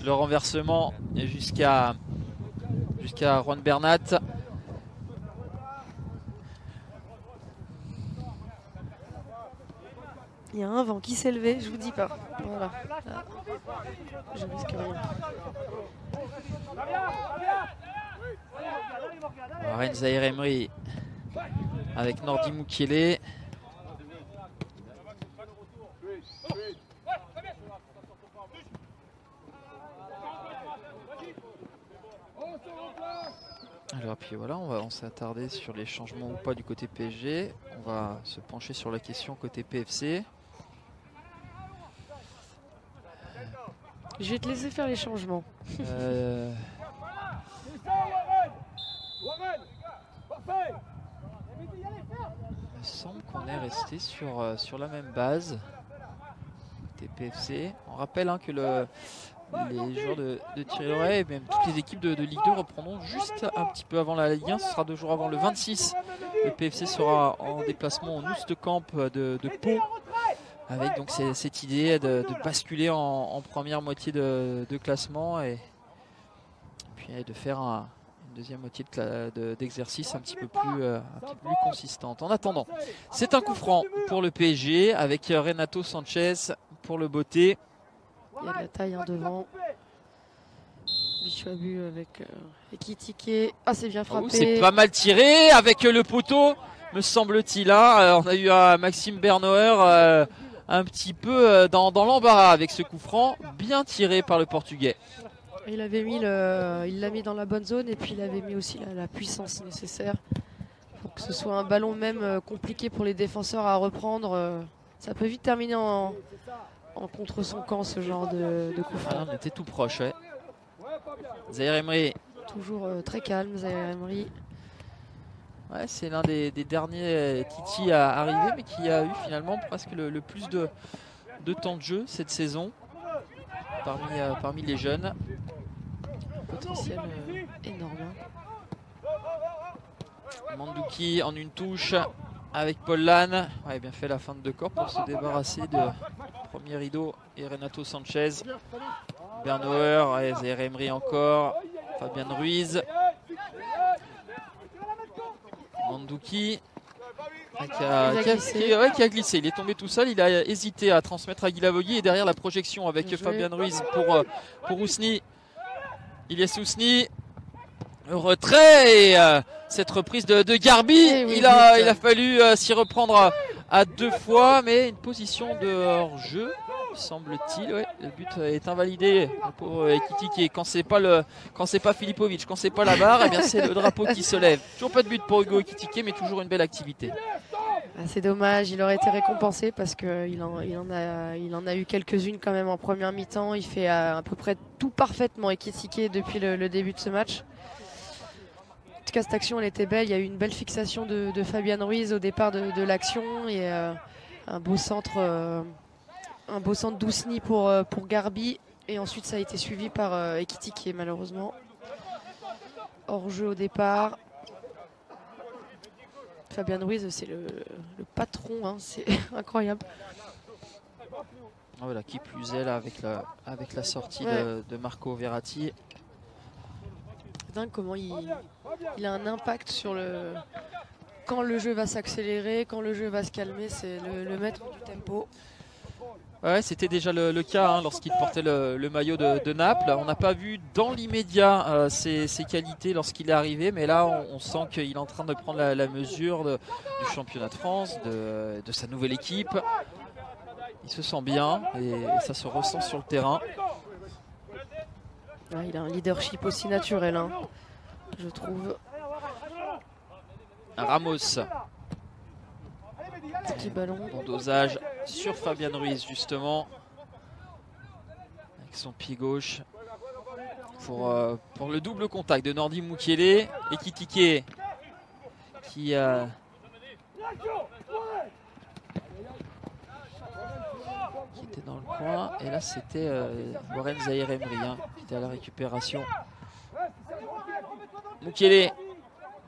Speaker 2: Le renversement jusqu'à Juan Bernat.
Speaker 1: Il y a un vent qui s'est levé, je vous dis pas. Voilà. Là, je risque rien.
Speaker 2: Warren Zaïre-Emery avec Nordi Mukiele. Alors puis voilà, on s'est attardé sur les changements ou pas du côté PSG. On va se pencher sur la question côté PFC.
Speaker 1: Je vais te laisser faire les changements.
Speaker 2: Il me semble qu'on est resté sur la même base côté PFC. On rappelle hein, que les joueurs de Thierry Loret et même toutes les équipes de Ligue 2 reprendront juste un petit peu avant la Ligue 1. Ce sera 2 jours avant le 26. Le PFC sera en déplacement au Noustecamp de Pau. Avec donc cette idée de basculer en première moitié de classement et puis de faire une deuxième moitié d'exercice un petit peu plus consistante. En attendant, c'est un coup franc pour le PSG avec Renato Sanchez pour le beauté.
Speaker 1: Il y a de la taille hein, devant. Bichouabu avec Ekitike. Ah, c'est bien frappé.
Speaker 2: C'est pas mal tiré avec le poteau, me semble-t-il. Hein. On a eu un Maxime Bernauer un petit peu dans l'embarras avec ce coup franc, bien tiré par le Portugais.
Speaker 1: Il avait mis il l'a mis dans la bonne zone et puis il avait mis aussi la puissance nécessaire pour que ce soit un ballon même compliqué pour les défenseurs à reprendre. Ça peut vite terminer en contre son camp ce genre de coup franc.
Speaker 2: On était tout proche, ouais. Zaïre-Emery.
Speaker 1: Toujours très calme, Zaïre-Emery.
Speaker 2: Ouais, c'est l'un des derniers Titi à arriver, mais qui a eu finalement presque le plus de temps de jeu cette saison parmi les jeunes.
Speaker 1: Potentiel énorme.
Speaker 2: Mandouki en une touche avec Paul Lannes. Ouais, bien fait la fin de corps pour se débarrasser de premier rideau et Renato Sanchez. Bernauer, Zaïre-Emery encore. Fabien Ruiz. Mandouki. qui a glissé. Il est tombé tout seul, il a hésité à transmettre à Guilavogui et derrière la projection avec Fabian Ruiz pour Ousni. Ilyes Ousni, retrait et cette reprise de Garbi, oui, il a fallu s'y reprendre à 2 fois, mais une position de hors-jeu, semble-t-il. Ouais, le but est invalidé pour Ekitike. Quand c'est pas Filipovic, quand c'est pas la barre, eh bien c'est le drapeau qui se lève. Toujours pas de but pour Hugo Ekitike, mais toujours une belle activité.
Speaker 1: C'est dommage, il aurait été récompensé parce qu'il en a eu quelques-unes quand même en première mi-temps. Il fait à peu près tout parfaitement Ekitike depuis le début de ce match. En tout cas, cette action, elle était belle. Il y a eu une belle fixation de Fabian Ruiz au départ de l'action et un beau centre d'Ousni pour Garbi. Et ensuite, ça a été suivi par Ekitike, malheureusement. Hors jeu au départ. Fabian Ruiz, c'est le patron, hein, c'est incroyable.
Speaker 2: Voilà, qui plus est là avec la sortie de Marco Verratti.
Speaker 1: C'est dingue comment il a un impact sur quand le jeu va s'accélérer, quand le jeu va se calmer, c'est le maître du tempo.
Speaker 2: Ouais, c'était déjà le cas hein, lorsqu'il portait le maillot de Naples. On n'a pas vu dans l'immédiat ses qualités lorsqu'il est arrivé, mais là on sent qu'il est en train de prendre la mesure du championnat de France, de sa nouvelle équipe. Il se sent bien et ça se ressent sur le terrain.
Speaker 1: Ouais, il a un leadership aussi naturel, hein, je trouve.
Speaker 2: Ramos.
Speaker 1: Petit ballon.
Speaker 2: Bon dosage sur Fabian Ruiz justement. Avec son pied gauche. Pour le double contact de Nordi Mukiele. Ekitike qui était dans le coin. Et là c'était Warren Zahir Emery hein, qui était à la récupération. Mukiele.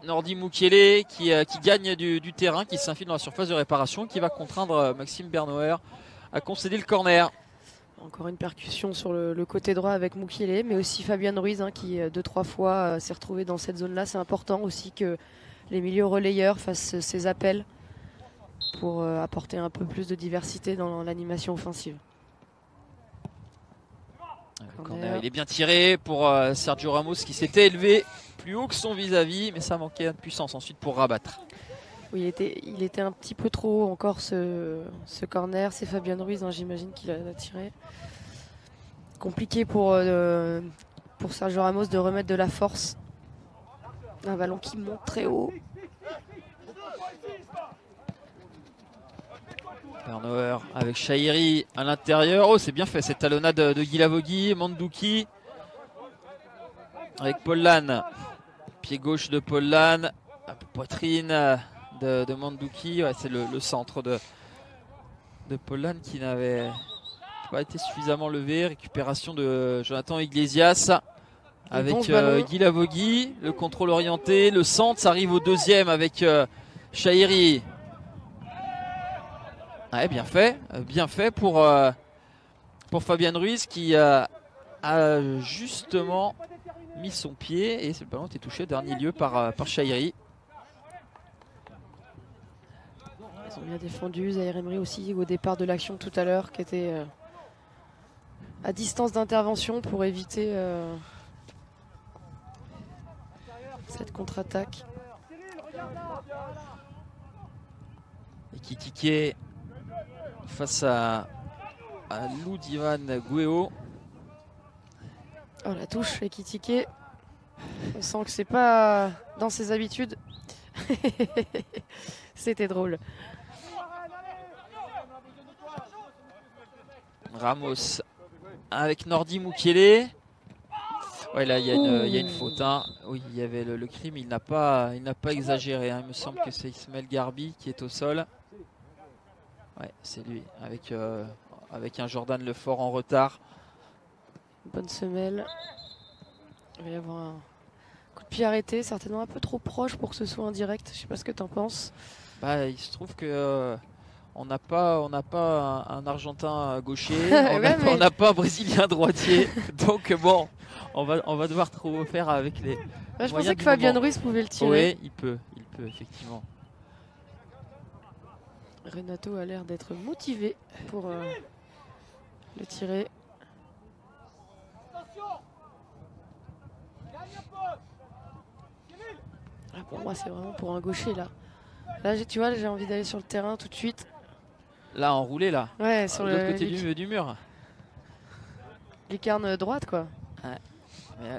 Speaker 2: Nordi Mukiele qui gagne du terrain, qui s'infile dans la surface de réparation, qui va contraindre Maxime Bernauer à concéder le corner.
Speaker 1: Encore une percussion sur le côté droit avec Mukiele, mais aussi Fabian Ruiz hein, qui 2-3 fois s'est retrouvé dans cette zone-là. C'est important aussi que les milieux relayeurs fassent ces appels pour apporter un peu plus de diversité dans l'animation offensive.
Speaker 2: Le corner, il est bien tiré pour Sergio Ramos qui s'était élevé plus haut que son vis-à-vis, mais ça manquait de puissance ensuite pour rabattre.
Speaker 1: Oui, il était un petit peu trop haut encore ce corner. C'est Fabian Ruiz, hein, j'imagine qu'il a tiré. Compliqué pour Sergio Ramos de remettre de la force. Un ballon qui monte très haut.
Speaker 2: Bernauer avec Chahiri à l'intérieur. Oh, c'est bien fait cette talonnade de Guilavogui, Mandouki. Avec Pollan. Pied gauche de Pollan. Poitrine de Mandouki. Ouais, c'est le centre de Pollan qui n'avait pas été suffisamment levé. Récupération de Jonathan Iglesias. Avec Guilavogui. Le contrôle orienté. Le centre, ça arrive au deuxième avec Chahiri. Ouais, bien fait pour Fabian Ruiz qui a justement mis son pied et ce ballon était touché au dernier lieu par Chahiri.
Speaker 1: Ils ont bien défendu, Zahir Emery aussi au départ de l'action tout à l'heure qui était à distance d'intervention pour éviter cette contre-attaque.
Speaker 2: Ekitike face à Loudivan Gueo.
Speaker 1: Oh, la touche Ekitike. On sent que c'est pas dans ses habitudes. C'était drôle.
Speaker 2: Ramos avec Nordi Mukiele. Ouais, là il y a une faute. Hein. Oui, il y avait le crime. Il n'a pas exagéré. Hein. Il me semble que c'est Ismaël Garbi qui est au sol. Ouais, c'est lui avec un Jordan Lefort en retard.
Speaker 1: Bonne semelle. Il va y avoir un coup de pied arrêté, certainement un peu trop proche pour que ce soit en direct. Je sais pas ce que tu en penses.
Speaker 2: Bah, il se trouve que on n'a pas un Argentin gaucher, on n'a pas un Brésilien droitier. Donc bon, on va devoir faire avec les.
Speaker 1: Ouais, je pensais que Fabian Ruiz pouvait le tirer.
Speaker 2: Oui, il peut effectivement.
Speaker 1: Renato a l'air d'être motivé pour le tirer. Ah, pour moi, c'est vraiment pour un gaucher là. Là, tu vois, j'ai envie d'aller sur le terrain tout de suite.
Speaker 2: Là, enroulé là.
Speaker 1: Ouais, sur
Speaker 2: l'autre côté du mur.
Speaker 1: Lucarne droite, quoi.
Speaker 2: Ouais.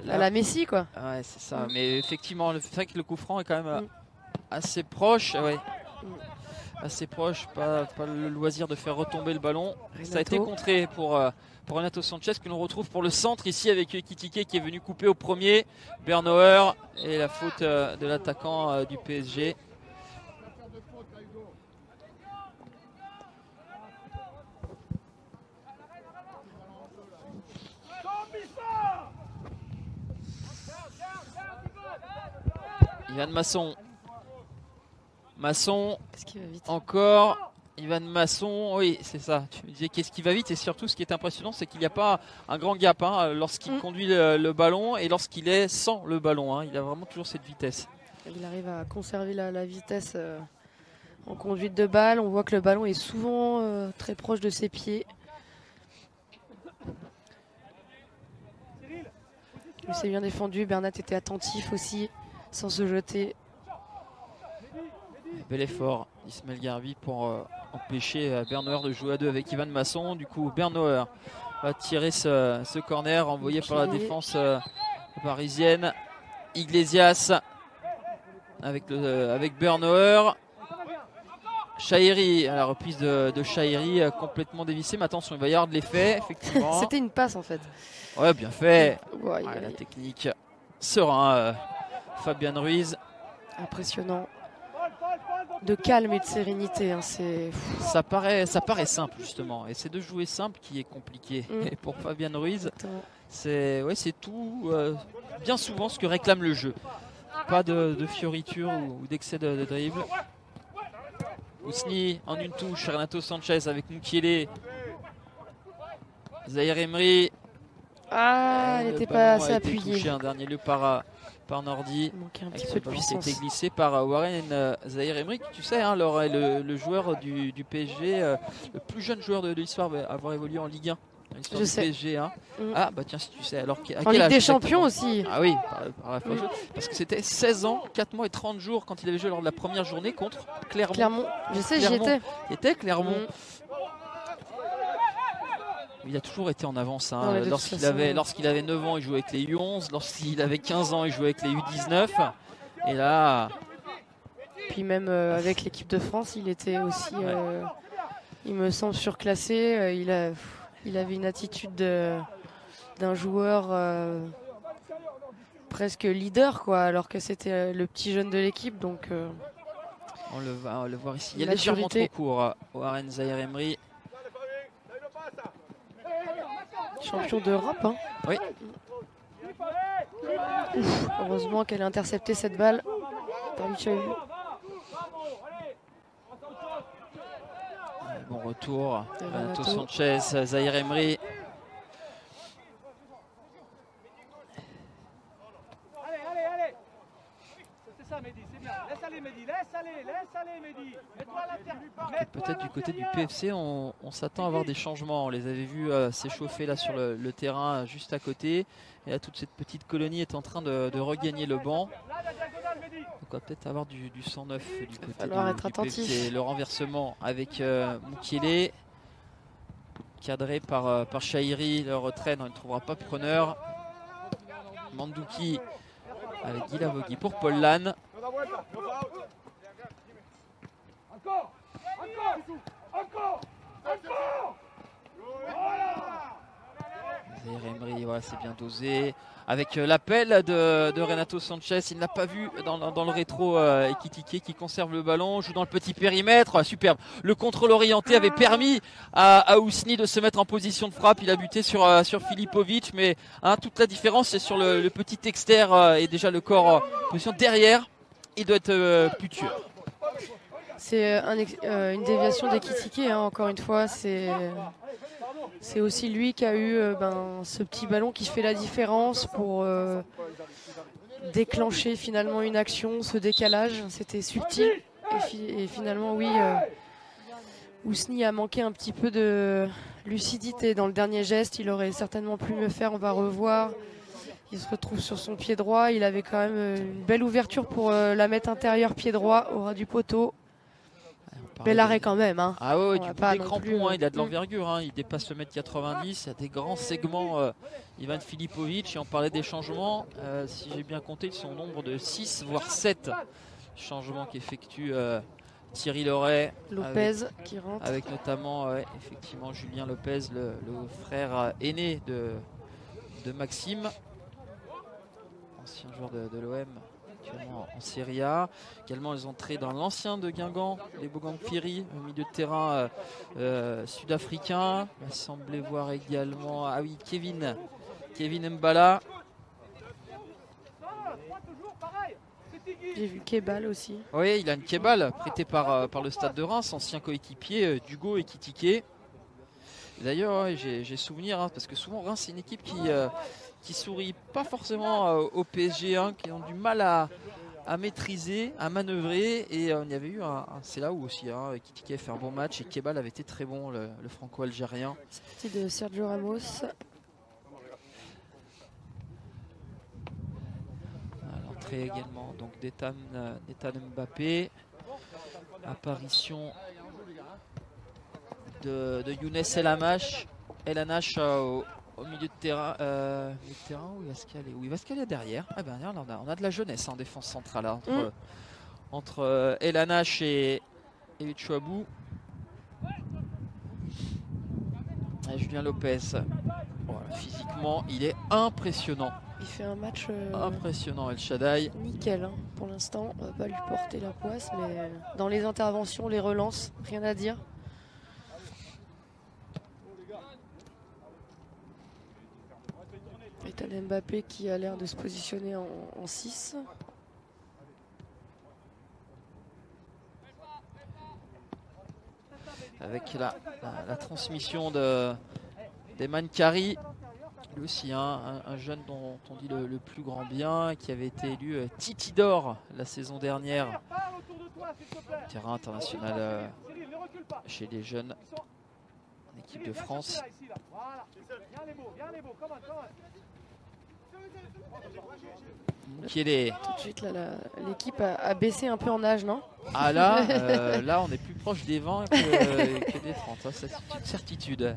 Speaker 1: Là, à la Messi, quoi.
Speaker 2: Ouais, c'est ça. Mais effectivement, le fait que le coup franc est quand même assez proche. Ouais. Assez proche, pas le loisir de faire retomber le ballon. Renato. Ça a été contré pour Renato Sanchez, que l'on retrouve pour le centre ici avec Ekitike qui est venu couper au premier. Bernauer et la faute de l'attaquant du PSG. Ivan Masson. Masson, encore, Ivan Masson, oui c'est ça, tu me disais qu'est-ce qui va vite et surtout ce qui est impressionnant c'est qu'il n'y a pas un grand gap lorsqu'il conduit le ballon et lorsqu'il est sans le ballon, il a vraiment toujours cette vitesse.
Speaker 1: Il arrive à conserver la vitesse en conduite de balle, on voit que le ballon est souvent très proche de ses pieds. Il s'est bien défendu, Bernat était attentif aussi, sans se jeter.
Speaker 2: Bel effort d'Ismaël Garbi pour empêcher Bernauer de jouer à deux avec Ivan Masson. Du coup, Bernauer va tirer ce corner envoyé par la défense parisienne. Iglesias avec Bernauer. Chahiri, à la reprise de Chahiri complètement dévissé. Mais attention, il va y avoir de l'effet, effectivement.
Speaker 1: C'était une passe en fait.
Speaker 2: Ouais, bien fait. La technique serein. Fabien Ruiz.
Speaker 1: Impressionnant. De calme et de sérénité.
Speaker 2: Ça paraît simple justement. Et c'est de jouer simple qui est compliqué. Et pour Fabien Ruiz, c'est tout bien souvent ce que réclame le jeu. Pas de fioriture ou d'excès de dribble. Ousni en une touche. Renato Sanchez avec Mukiele. Zahir Emery.
Speaker 1: Elle n'était pas assez appuyée.
Speaker 2: Touché un dernier lieu par Nordi.
Speaker 1: Il manquait un petit peu de puissance.
Speaker 2: C'était glissé par Warren Zahir Emery. Tu sais, Laure est le joueur du PSG, le plus jeune joueur de l'histoire à avoir évolué en Ligue 1.
Speaker 1: Je sais.
Speaker 2: PSG, Ah bah tiens, si tu sais. Alors,
Speaker 1: en Ligue des Champions aussi.
Speaker 2: Ah oui, parce que c'était 16 ans, 4 mois et 30 jours quand il avait joué lors de la première journée contre Clermont.
Speaker 1: Je sais, j'y étais.
Speaker 2: Il était Clermont. Il a toujours été en avance. Lorsqu'il avait 9 ans, il jouait avec les U11. Lorsqu'il avait 15 ans, il jouait avec les U19. Et là...
Speaker 1: Puis même avec l'équipe de France, il était aussi, il me semble, surclassé. Il avait une attitude d'un joueur presque leader, quoi, alors que c'était le petit jeune de l'équipe. Donc,
Speaker 2: on va le voir ici. Il y a légèrement trop court. Warren Zahir Emery.
Speaker 1: Champion d'Europe.
Speaker 2: Oui.
Speaker 1: Heureusement qu'elle a intercepté cette balle.
Speaker 2: Bon retour. Renato Sanchez, Zahir Emery.
Speaker 3: Allez. C'est ça, Mehdi, c'est bien. Laisse aller, Mehdi. Mehdi.
Speaker 2: Peut-être du côté du PFC, on s'attend à avoir des changements. On les avait vus s'échauffer là sur le terrain juste à côté. Et là, toute cette petite colonie est en train de regagner le banc. Donc on va peut-être avoir du 109 du côté du PFC. Et le renversement avec Mukiele, cadré par Chahiri. Le retrait, il ne trouvera pas preneur. Mandouki avec Guy Lavogui pour Paul Lannes. Zahir Emery, voilà, c'est bien dosé. Avec l'appel de Renato Sanchez, il n'a pas vu dans le rétro Ekitike qui conserve le ballon, joue dans le petit périmètre, superbe. Le contrôle orienté avait permis à Ousni de se mettre en position de frappe. Il a buté sur Filipovic, mais toute la différence c'est sur le petit externe et déjà le corps en position derrière. Il doit être plus tueur.
Speaker 1: C'est une déviation d'Ekitike, encore une fois. C'est aussi lui qui a eu ce petit ballon qui fait la différence pour déclencher finalement une action, ce décalage. C'était subtil et finalement oui, Ousni a manqué un petit peu de lucidité dans le dernier geste. Il aurait certainement pu mieux faire. On va revoir. Il se retrouve sur son pied droit. Il avait quand même une belle ouverture pour la mettre intérieur pied droit au ras du poteau. Bel arrêt quand même. Hein.
Speaker 2: Ah ouais, du bout des crampons,
Speaker 1: plus,
Speaker 2: il a de l'envergure. Hein. Il dépasse le mètre 90. Il y a des grands segments. Ivan Filipovic, et on parlait des changements. Si j'ai bien compté, ils sont au nombre de 6 voire 7 changements qu'effectue Thierry Loret.
Speaker 1: Lopez qui rentre.
Speaker 2: Avec notamment effectivement Julien Lopez, le frère aîné de Maxime, ancien joueur de l'OM actuellement en Serie A. Également les entrées dans l'ancien de Guingamp, les Bogang-Firi, au milieu de terrain sud-africain. Il m'a semblé voir également Kevin Mbala.
Speaker 1: J'ai vu Kebal aussi.
Speaker 2: Oui, il a une Kebal prêté par le Stade de Reims, ancien coéquipier d'Hugo Ekitike. D'ailleurs, ouais, j'ai souvenir, hein, parce que souvent Reims c'est une équipe qui sourit pas forcément au PSG, hein, qui ont du mal à maîtriser, à manœuvrer. Et on y avait eu c'est là où aussi, hein, Ekitike a fait un bon match et Kebal avait été très bon, le franco-algérien.
Speaker 1: Sortie de Sergio Ramos.
Speaker 2: Également donc d'Ethan Mbappé, apparition de Younes El-Hanash au milieu de terrain, où est-ce qu'elle est, où il va se caler derrière. Ah ben on a de la jeunesse en défense centrale là, entre El-Hanash et Chouabou. Et Julien Lopez, voilà, physiquement il est impressionnant.
Speaker 1: Il fait un match
Speaker 2: impressionnant, El Shaddai.
Speaker 1: Nickel, hein, pour l'instant. On va pas lui porter la poisse, mais dans les interventions, les relances, rien à dire. Ethan Mbappé qui a l'air de se positionner en 6.
Speaker 2: Avec la transmission d'Eman Kari. Lui aussi, hein, un jeune dont on dit le plus grand bien, qui avait été élu Titi d'or la saison dernière. Terrain international chez les jeunes en équipe de France. Mukiele.
Speaker 1: Tout de suite, l'équipe a baissé un peu en âge, non?
Speaker 2: Ah là, là, on est plus proche des 20 que des 30, hein, c'est une certitude.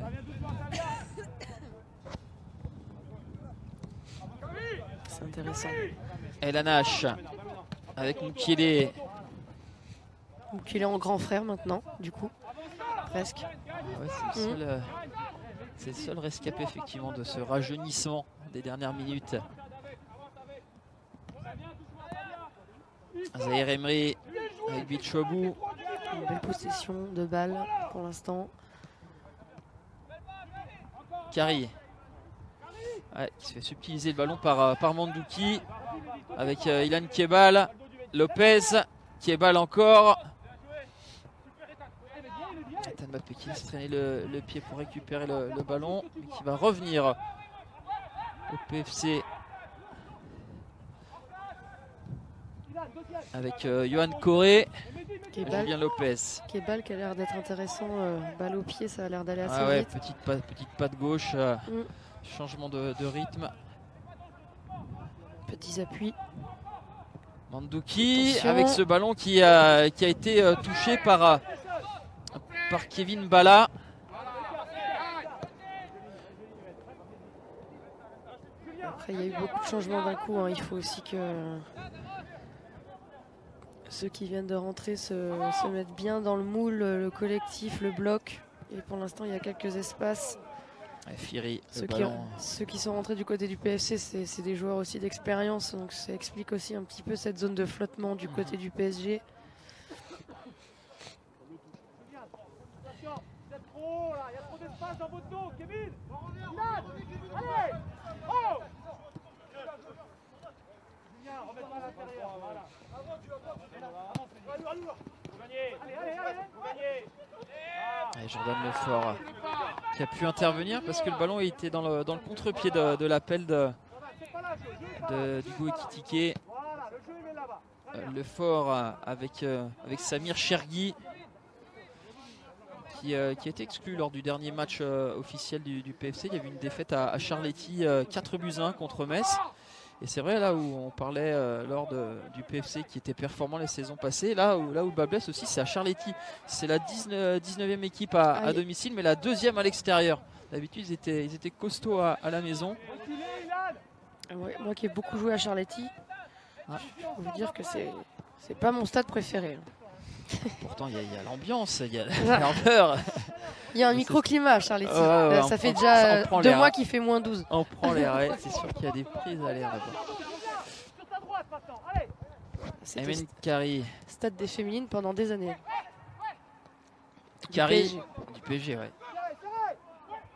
Speaker 1: C'est intéressant.
Speaker 2: El-Hanash avec Mukiele.
Speaker 1: Mukiele en grand frère maintenant, du coup, presque.
Speaker 2: Ouais, c'est le seul rescapé effectivement de ce rajeunissement des dernières minutes. Zahir Emery avec Bichobou.
Speaker 1: Une belle possession de balle pour l'instant.
Speaker 2: Kari. Ouais, qui se fait subtiliser le ballon par Mandouki. Avec Ilan Kebal. Lopez. Kebal encore. Ethan Mbappé qui laisse traîner le pied pour récupérer le ballon. Mais qui va revenir au PFC. Avec Johan Coré. Julien Lopez.
Speaker 1: Kebal qui a l'air d'être intéressant. Balle au pied, ça a l'air d'aller assez
Speaker 2: ouais,
Speaker 1: vite.
Speaker 2: Petite patte gauche. Changement de rythme.
Speaker 1: Petits appuis.
Speaker 2: Mandouki.
Speaker 1: Attention.
Speaker 2: Avec ce ballon qui a été touché par Kevin Mbala.
Speaker 1: Après, il y a eu beaucoup de changements d'un coup. Hein. Il faut aussi que ceux qui viennent de rentrer se mettent bien dans le moule, le collectif, le bloc. Et pour l'instant, il y a quelques espaces.
Speaker 2: Firi,
Speaker 1: ceux qui sont rentrés du côté du PFC, c'est des joueurs aussi d'expérience. Donc ça explique aussi un petit peu cette zone de flottement du côté du PSG.
Speaker 3: Il y a trop d'espace dans votre dos, Kevin. Allez. Oh. Julien, remets pas à l'intérieur. Voilà.
Speaker 2: Et Jordan Lefort qui a pu intervenir parce que le ballon était dans le contre-pied de l'appel d'Hugo Ekitike. Lefort avec Samir Chergui qui a été exclu lors du dernier match officiel du PFC. Il y avait une défaite à Charletti, 4-1 contre Metz. Et c'est vrai, là où on parlait lors du PFC qui était performant les saisons passées, là où le bas blesse aussi, c'est à Charletti. C'est la 19e équipe à domicile, mais la 2e à l'extérieur. D'habitude, ils étaient costauds à la maison.
Speaker 1: Ouais, moi qui ai beaucoup joué à Charletti, je peux vous dire que c'est pas mon stade préféré.
Speaker 2: Pourtant, il y a l'ambiance, il y a la ferveur.
Speaker 1: Il y a un microclimat à Charletti. Ça fait déjà 2 mois qu'il fait moins 12.
Speaker 2: On prend l'air, c'est sûr qu'il y a des prises à l'air là-bas. Emen Kari.
Speaker 1: Stade des féminines pendant des années.
Speaker 2: Kari du PSG, ouais.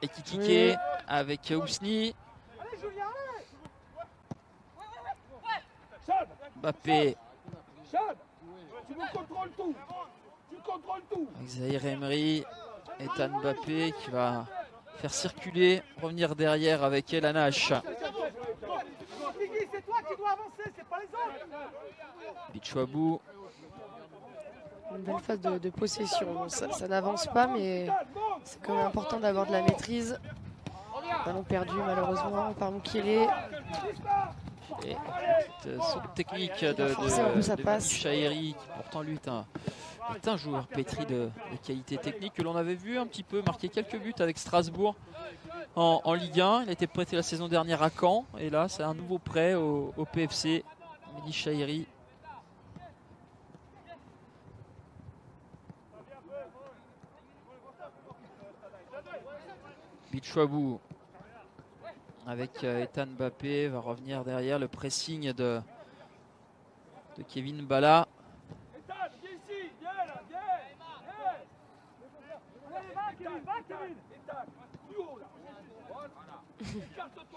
Speaker 2: Et Kitike avec Ousni. Mbappé.
Speaker 3: Tu contrôles tout. Tu contrôles tout.
Speaker 2: Zahir Emery. Ethan Mbappé qui va faire circuler, revenir derrière avec El Anache.
Speaker 3: C'est toi qui dois avancer, c'est pas les autres.
Speaker 2: Bichouabou.
Speaker 1: Une belle phase de possession. Ça n'avance pas, mais c'est quand même important d'avoir de la maîtrise. Ballon perdu malheureusement par Mukiele.
Speaker 2: Et petite saute technique de Mehdi Chahiri, qui pourtant lui est un joueur pétri de qualité technique que l'on avait vu un petit peu marquer quelques buts avec Strasbourg en Ligue 1. Il a été prêté la saison dernière à Caen et là c'est un nouveau prêt au PFC. Mehdi Chahiri. Bichouabou avec Ethan Mbappé va revenir derrière, le pressing de Kevin Bala.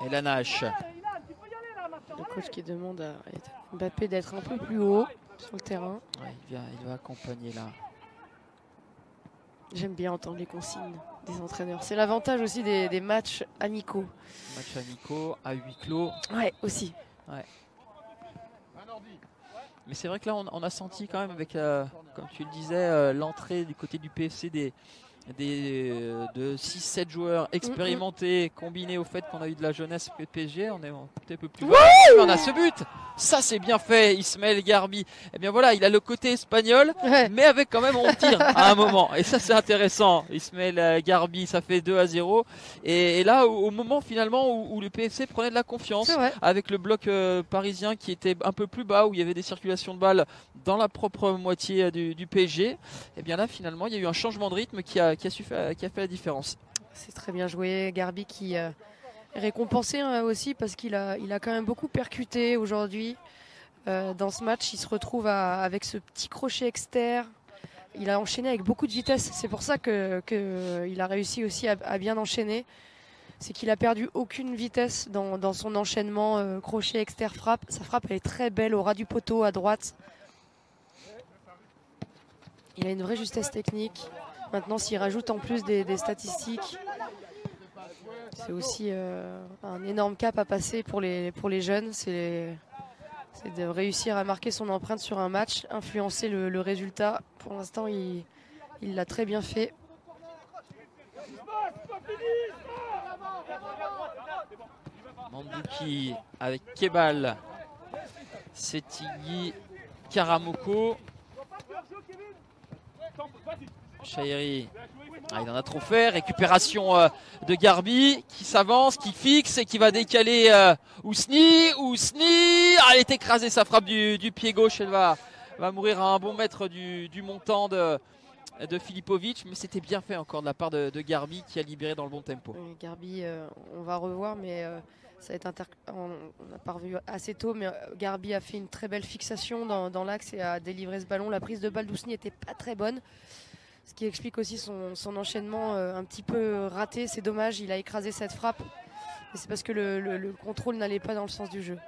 Speaker 2: Et la Nash.
Speaker 1: Le coach qui demande à Mbappé d'être un peu plus haut sur le terrain.
Speaker 2: Ouais, il va accompagner là.
Speaker 1: J'aime bien entendre les consignes des entraîneurs. C'est l'avantage aussi des matchs amicaux.
Speaker 2: Matchs amicaux à huis clos.
Speaker 1: Ouais, aussi.
Speaker 2: Ouais. Mais c'est vrai que là, on a senti quand même avec, comme tu le disais, l'entrée du côté du PFC de 6-7 joueurs expérimentés, combinés au fait qu'on a eu de la jeunesse PSG, on est un peu plus bas, mais on a ce but. Ça c'est bien fait, Ismaël Garbi. Et bien voilà, il a le côté espagnol, mais avec quand même on tire à un moment. Et ça c'est intéressant. Ismaël Garbi, ça fait 2-0. Et là, au moment finalement où le PFC prenait de la confiance, avec le bloc parisien qui était un peu plus bas, où il y avait des circulations de balles dans la propre moitié du PSG, et bien là finalement il y a eu un changement de rythme qui a fait la différence.
Speaker 1: C'est très bien joué, Garbi qui est récompensé aussi parce qu'il a quand même beaucoup percuté aujourd'hui dans ce match. Il se retrouve avec ce petit crochet externe. Il a enchaîné avec beaucoup de vitesse. C'est pour ça qu'il a réussi aussi à bien enchaîner. C'est qu'il a perdu aucune vitesse dans son enchaînement crochet externe frappe. Sa frappe elle est très belle au ras du poteau à droite. Il a une vraie justesse technique. Maintenant, s'il rajoute en plus des statistiques, c'est aussi un énorme cap à passer pour les jeunes. C'est de réussir à marquer son empreinte sur un match, influencer le résultat. Pour l'instant, il l'a très bien fait.
Speaker 2: Mandouki avec Kebal, Setigui, Karamoko. Chahiri, il en a trop fait. Récupération de Garbi qui s'avance, qui fixe et qui va décaler Ousni. Elle est écrasée, sa frappe du pied gauche. Elle va mourir à un bon mètre du montant de Filipovic. Mais c'était bien fait encore de la part de Garbi qui a libéré dans le bon tempo.
Speaker 1: Garbi, on va revoir, mais ça va être on n'a pas revu assez tôt. Mais Garbi a fait une très belle fixation dans l'axe et a délivré ce ballon. La prise de balle d'Ousni n'était pas très bonne. Ce qui explique aussi son enchaînement un petit peu raté. C'est dommage, il a écrasé cette frappe. Et c'est parce que le contrôle n'allait pas dans le sens du jeu.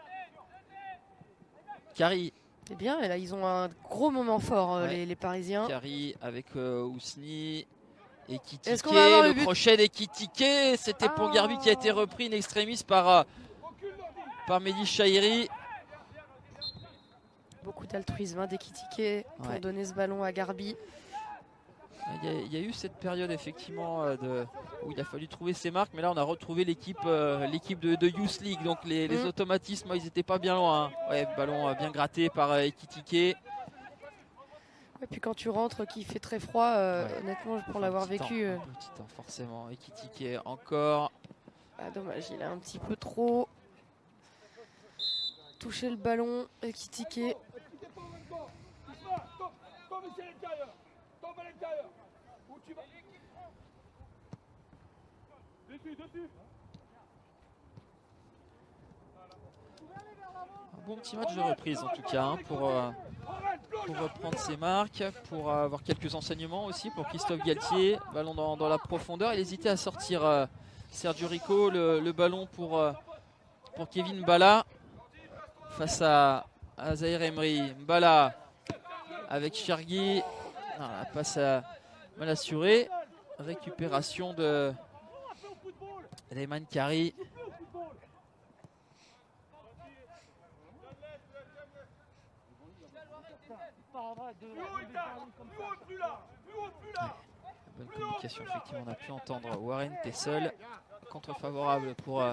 Speaker 2: Kari.
Speaker 1: C'est bien, et là ils ont un gros moment fort, les Parisiens.
Speaker 2: Kari avec Ousni et Kitike.
Speaker 1: Le
Speaker 2: crochet des Kitike. C'était pour Garbi qui a été repris in extremis par Mehdi Chahiri.
Speaker 1: Beaucoup d'altruisme des Kitike pour donner ce ballon à Garbi.
Speaker 2: Il y a eu cette période effectivement où il a fallu trouver ses marques, mais là on a retrouvé l'équipe de Youth League, donc les automatismes ils n'étaient pas bien loin. Hein. Ouais, ballon bien gratté par Ekitike.
Speaker 1: Et puis quand tu rentres qu'il fait très froid, honnêtement pour l'avoir vécu.
Speaker 2: Un petit temps forcément. Ekitike encore.
Speaker 1: Ah, dommage, il a un petit peu trop touché le ballon. Ekitike.
Speaker 2: Un bon petit match de reprise en tout cas hein, pour reprendre ses marques, pour avoir quelques enseignements aussi pour Christophe Galtier. Ballon dans la profondeur. Il hésitait à sortir Sergio Rico, le ballon pour Kevin Mbala face à Zahir Emery. Mbala avec Chergui. La passe mal assurée. Récupération de Lehman Kari. Bonne communication, effectivement, on a pu entendre Warren Tessel. Contre favorable pour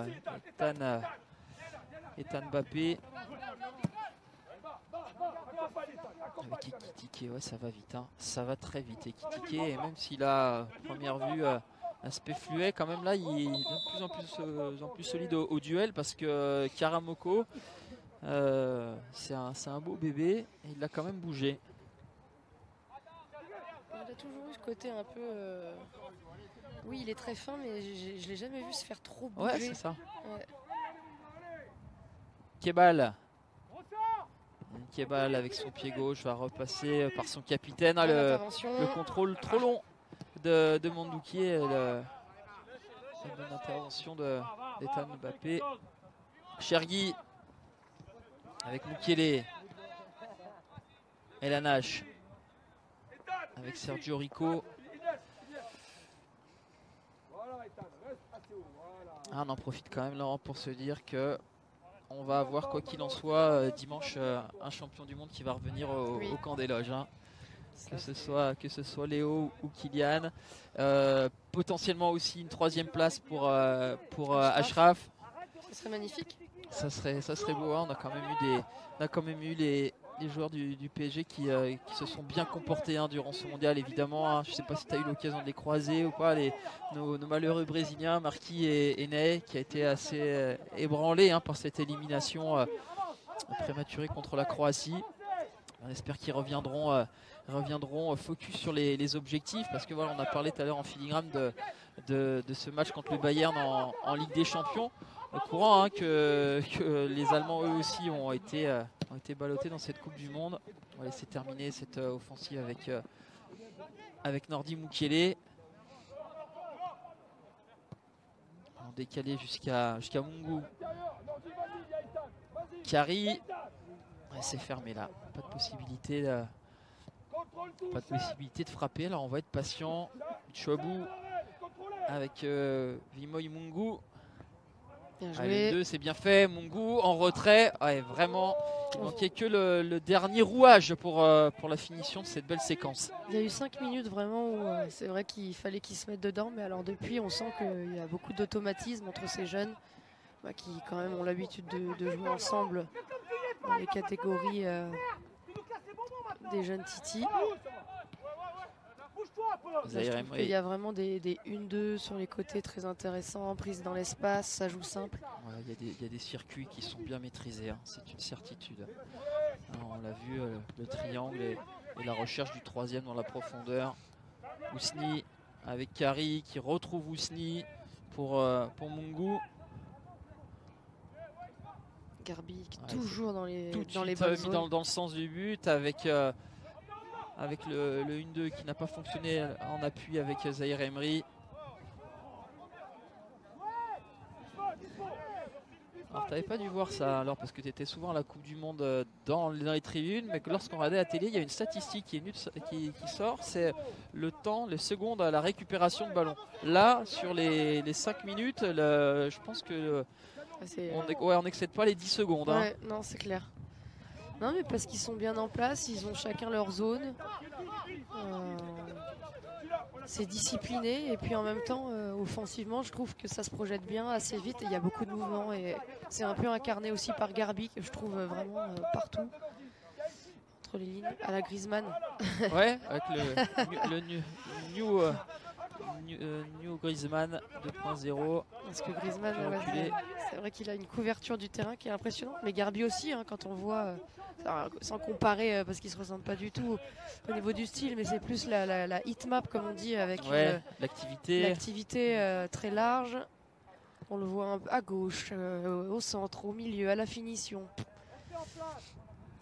Speaker 2: Ethan Mbappé. Avec Ekitike, ouais, ça va vite, hein. Ça va très vite Ekitike, et même s'il a, première vue, aspect fluet, quand même là il est de plus en plus solide au duel, parce que Karamoko, c'est un beau bébé, et il l'a quand même bougé.
Speaker 1: Il a toujours eu ce côté un peu... Oui, il est très fin, mais je l'ai jamais vu se faire trop bouger.
Speaker 2: Ouais, c'est ça.
Speaker 1: Ouais.
Speaker 2: Kebal avec son pied gauche va repasser par son capitaine. Ah, le contrôle trop long de Mandouki. La bonne intervention d'Ethan Mbappé. Chergui avec Mukele. Elanache avec Sergio Rico. Ah, on en profite quand même, Laurent, pour se dire que on va avoir, quoi qu'il en soit, dimanche un champion du monde qui va revenir au camp des loges. Hein. Que ce soit Léo ou Kylian. Potentiellement aussi une 3e place pour Ashraf.
Speaker 1: Ce serait magnifique.
Speaker 2: Ça serait beau. Hein. On a quand même eu les joueurs du PSG qui se sont bien comportés hein, durant ce mondial, évidemment. Hein. Je ne sais pas si tu as eu l'occasion de les croiser ou pas. Nos malheureux Brésiliens, Marquis et Ney, qui a été assez ébranlé hein, par cette élimination prématurée contre la Croatie. On espère qu'ils reviendront focus sur les objectifs, parce que voilà, on a parlé tout à l'heure en filigrane de ce match contre le Bayern en Ligue des Champions. Au courant hein, que les Allemands eux aussi ont été ballottés dans cette Coupe du Monde. On va laisser terminer cette offensive avec Nordi Mukele. En décalé jusqu'à Mungu. Kari. Ouais, c'est fermé là. Pas de possibilité de frapper. Alors on va être patient. Chouabou avec Vimoy Mungu. Allez, 2, c'est bien fait. Mungu en retrait. Ouais, vraiment, il manquait que le dernier rouage pour la finition de cette belle séquence.
Speaker 1: Il y a eu 5 minutes vraiment où c'est vrai qu'il fallait qu'ils se mettent dedans. Mais alors depuis, on sent qu'il y a beaucoup d'automatisme entre ces jeunes qui quand même ont l'habitude de jouer ensemble dans les catégories des jeunes Titi. Il y a vraiment des 1-2 sur les côtés très intéressants, prise dans l'espace, ça joue simple.
Speaker 2: Ouais, il y a des circuits qui sont bien maîtrisés, hein, c'est une certitude. Alors, on l'a vu, le triangle et la recherche du 3e dans la profondeur. Ousni avec Kari qui retrouve Ousni pour Mungu.
Speaker 1: Garbi toujours dans les bonnes
Speaker 2: mis dans le sens du but avec le 1-2 qui n'a pas fonctionné en appui avec Zahir Emery. Alors t'avais pas dû voir ça alors parce que tu étais souvent à la Coupe du Monde dans les tribunes, mais que lorsqu'on regardait la télé, il y a une statistique qui sort, c'est le temps, les secondes à la récupération de ballon. Là, sur les 5 minutes, je pense que on n'excède pas les 10 secondes.
Speaker 1: Ouais, hein. Non, c'est clair. Non, mais parce qu'ils sont bien en place, ils ont chacun leur zone. c'est discipliné et puis en même temps, offensivement, je trouve que ça se projette bien assez vite et il y a beaucoup de mouvements et c'est un peu incarné aussi par Garbi que je trouve vraiment partout entre les lignes à la Griezmann.
Speaker 2: Ouais, avec le new Griezmann 2.0.
Speaker 1: Parce que Griezmann, c'est vrai qu'il a une couverture du terrain qui est impressionnante, mais Garbi aussi, hein, quand on voit, sans comparer parce qu'ils se ressemblent pas du tout au niveau du style, mais c'est plus la hitmap comme on dit avec l'activité très large. On le voit à gauche, au centre, au milieu, à la finition.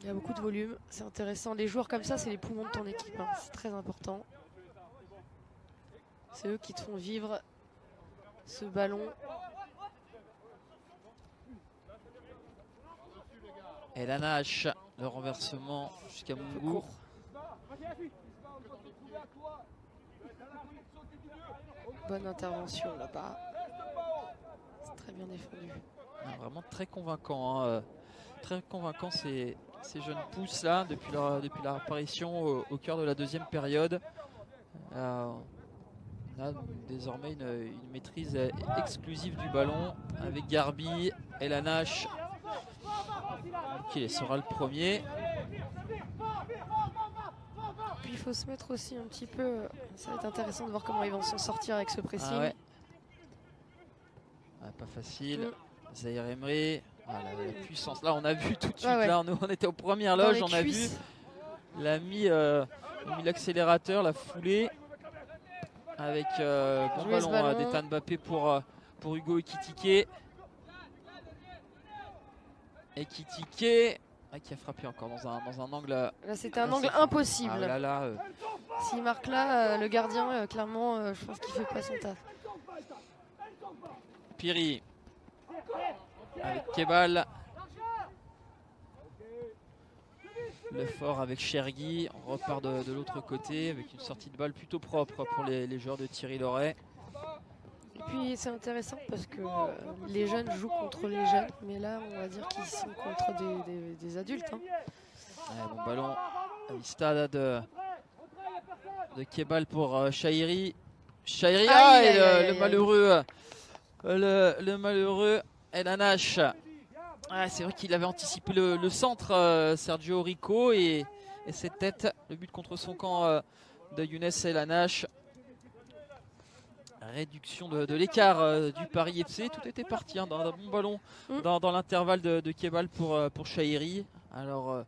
Speaker 1: Il y a beaucoup de volume, c'est intéressant. Les joueurs comme ça, c'est les poumons de ton équipe, hein. C'est très important. C'est eux qui te font vivre ce ballon.
Speaker 2: Et la nage, le renversement jusqu'à Mungu.
Speaker 1: Bonne intervention là-bas. C'est très bien défendu.
Speaker 2: Vraiment très convaincant. Hein. Très convaincant ces jeunes pousses là depuis leur apparition au cœur de la deuxième période. On a désormais une maîtrise exclusive du ballon avec Garbi et la Nash qui sera le premier.
Speaker 1: Puis il faut se mettre aussi un petit peu, ça va être intéressant de voir comment ils vont s'en sortir avec ce pressing.
Speaker 2: Ah ouais. Pas facile. Zahir Emery, la puissance. Là on a vu tout de suite, là on était aux premières loges, on a vu. Il a mis l'accélérateur, la foulée. Avec bon ballon d'Ethan Mbappé pour Hugo Ekitike. Ekitike qui a frappé encore dans un angle. Là
Speaker 1: c'était un angle impossible.
Speaker 2: Ah,
Speaker 1: s'il marque là, le gardien, clairement, je pense qu'il fait pas son taf.
Speaker 2: Piri avec Kebal. L'effort avec Chergui, on repart de l'autre côté avec une sortie de balle plutôt propre pour les joueurs de Thierry Loret.
Speaker 1: Et puis c'est intéressant parce que les jeunes jouent contre les jeunes, mais là on va dire qu'ils sont contre des adultes. Hein.
Speaker 2: Ouais, bon ballon à vista de Kebal pour Chahiri. Chahiri, le malheureux El Anache. C'est vrai qu'il avait anticipé le centre, Sergio Rico, et cette tête, le but contre son camp de Younes El Anache. Réduction de l'écart du Paris FC. Tout était parti, hein, dans un bon ballon dans l'intervalle de Kebal pour Chahiri. Alors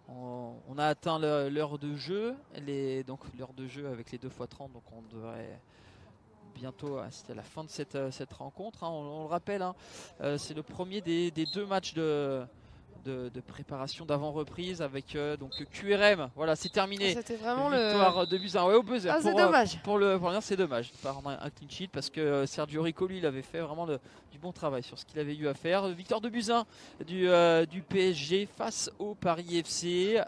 Speaker 2: on a atteint l'heure de jeu, donc l'heure de jeu avec les 2x30, donc on devrait bientôt assister à la fin de cette rencontre. Hein. On le rappelle, hein, c'est le premier des 2 matchs de préparation d'avant-reprise avec donc QRM. Voilà, c'est terminé.
Speaker 1: C'était vraiment
Speaker 2: victoire de buts à 1 au buzzer.
Speaker 1: Ah, c'est dommage.
Speaker 2: Pour c'est dommage de pas rendre un clean sheet parce que Sergio Rico, lui, il avait fait vraiment du bon travail sur ce qu'il avait eu à faire. Victoire de buts à 1 du PSG face au Paris FC.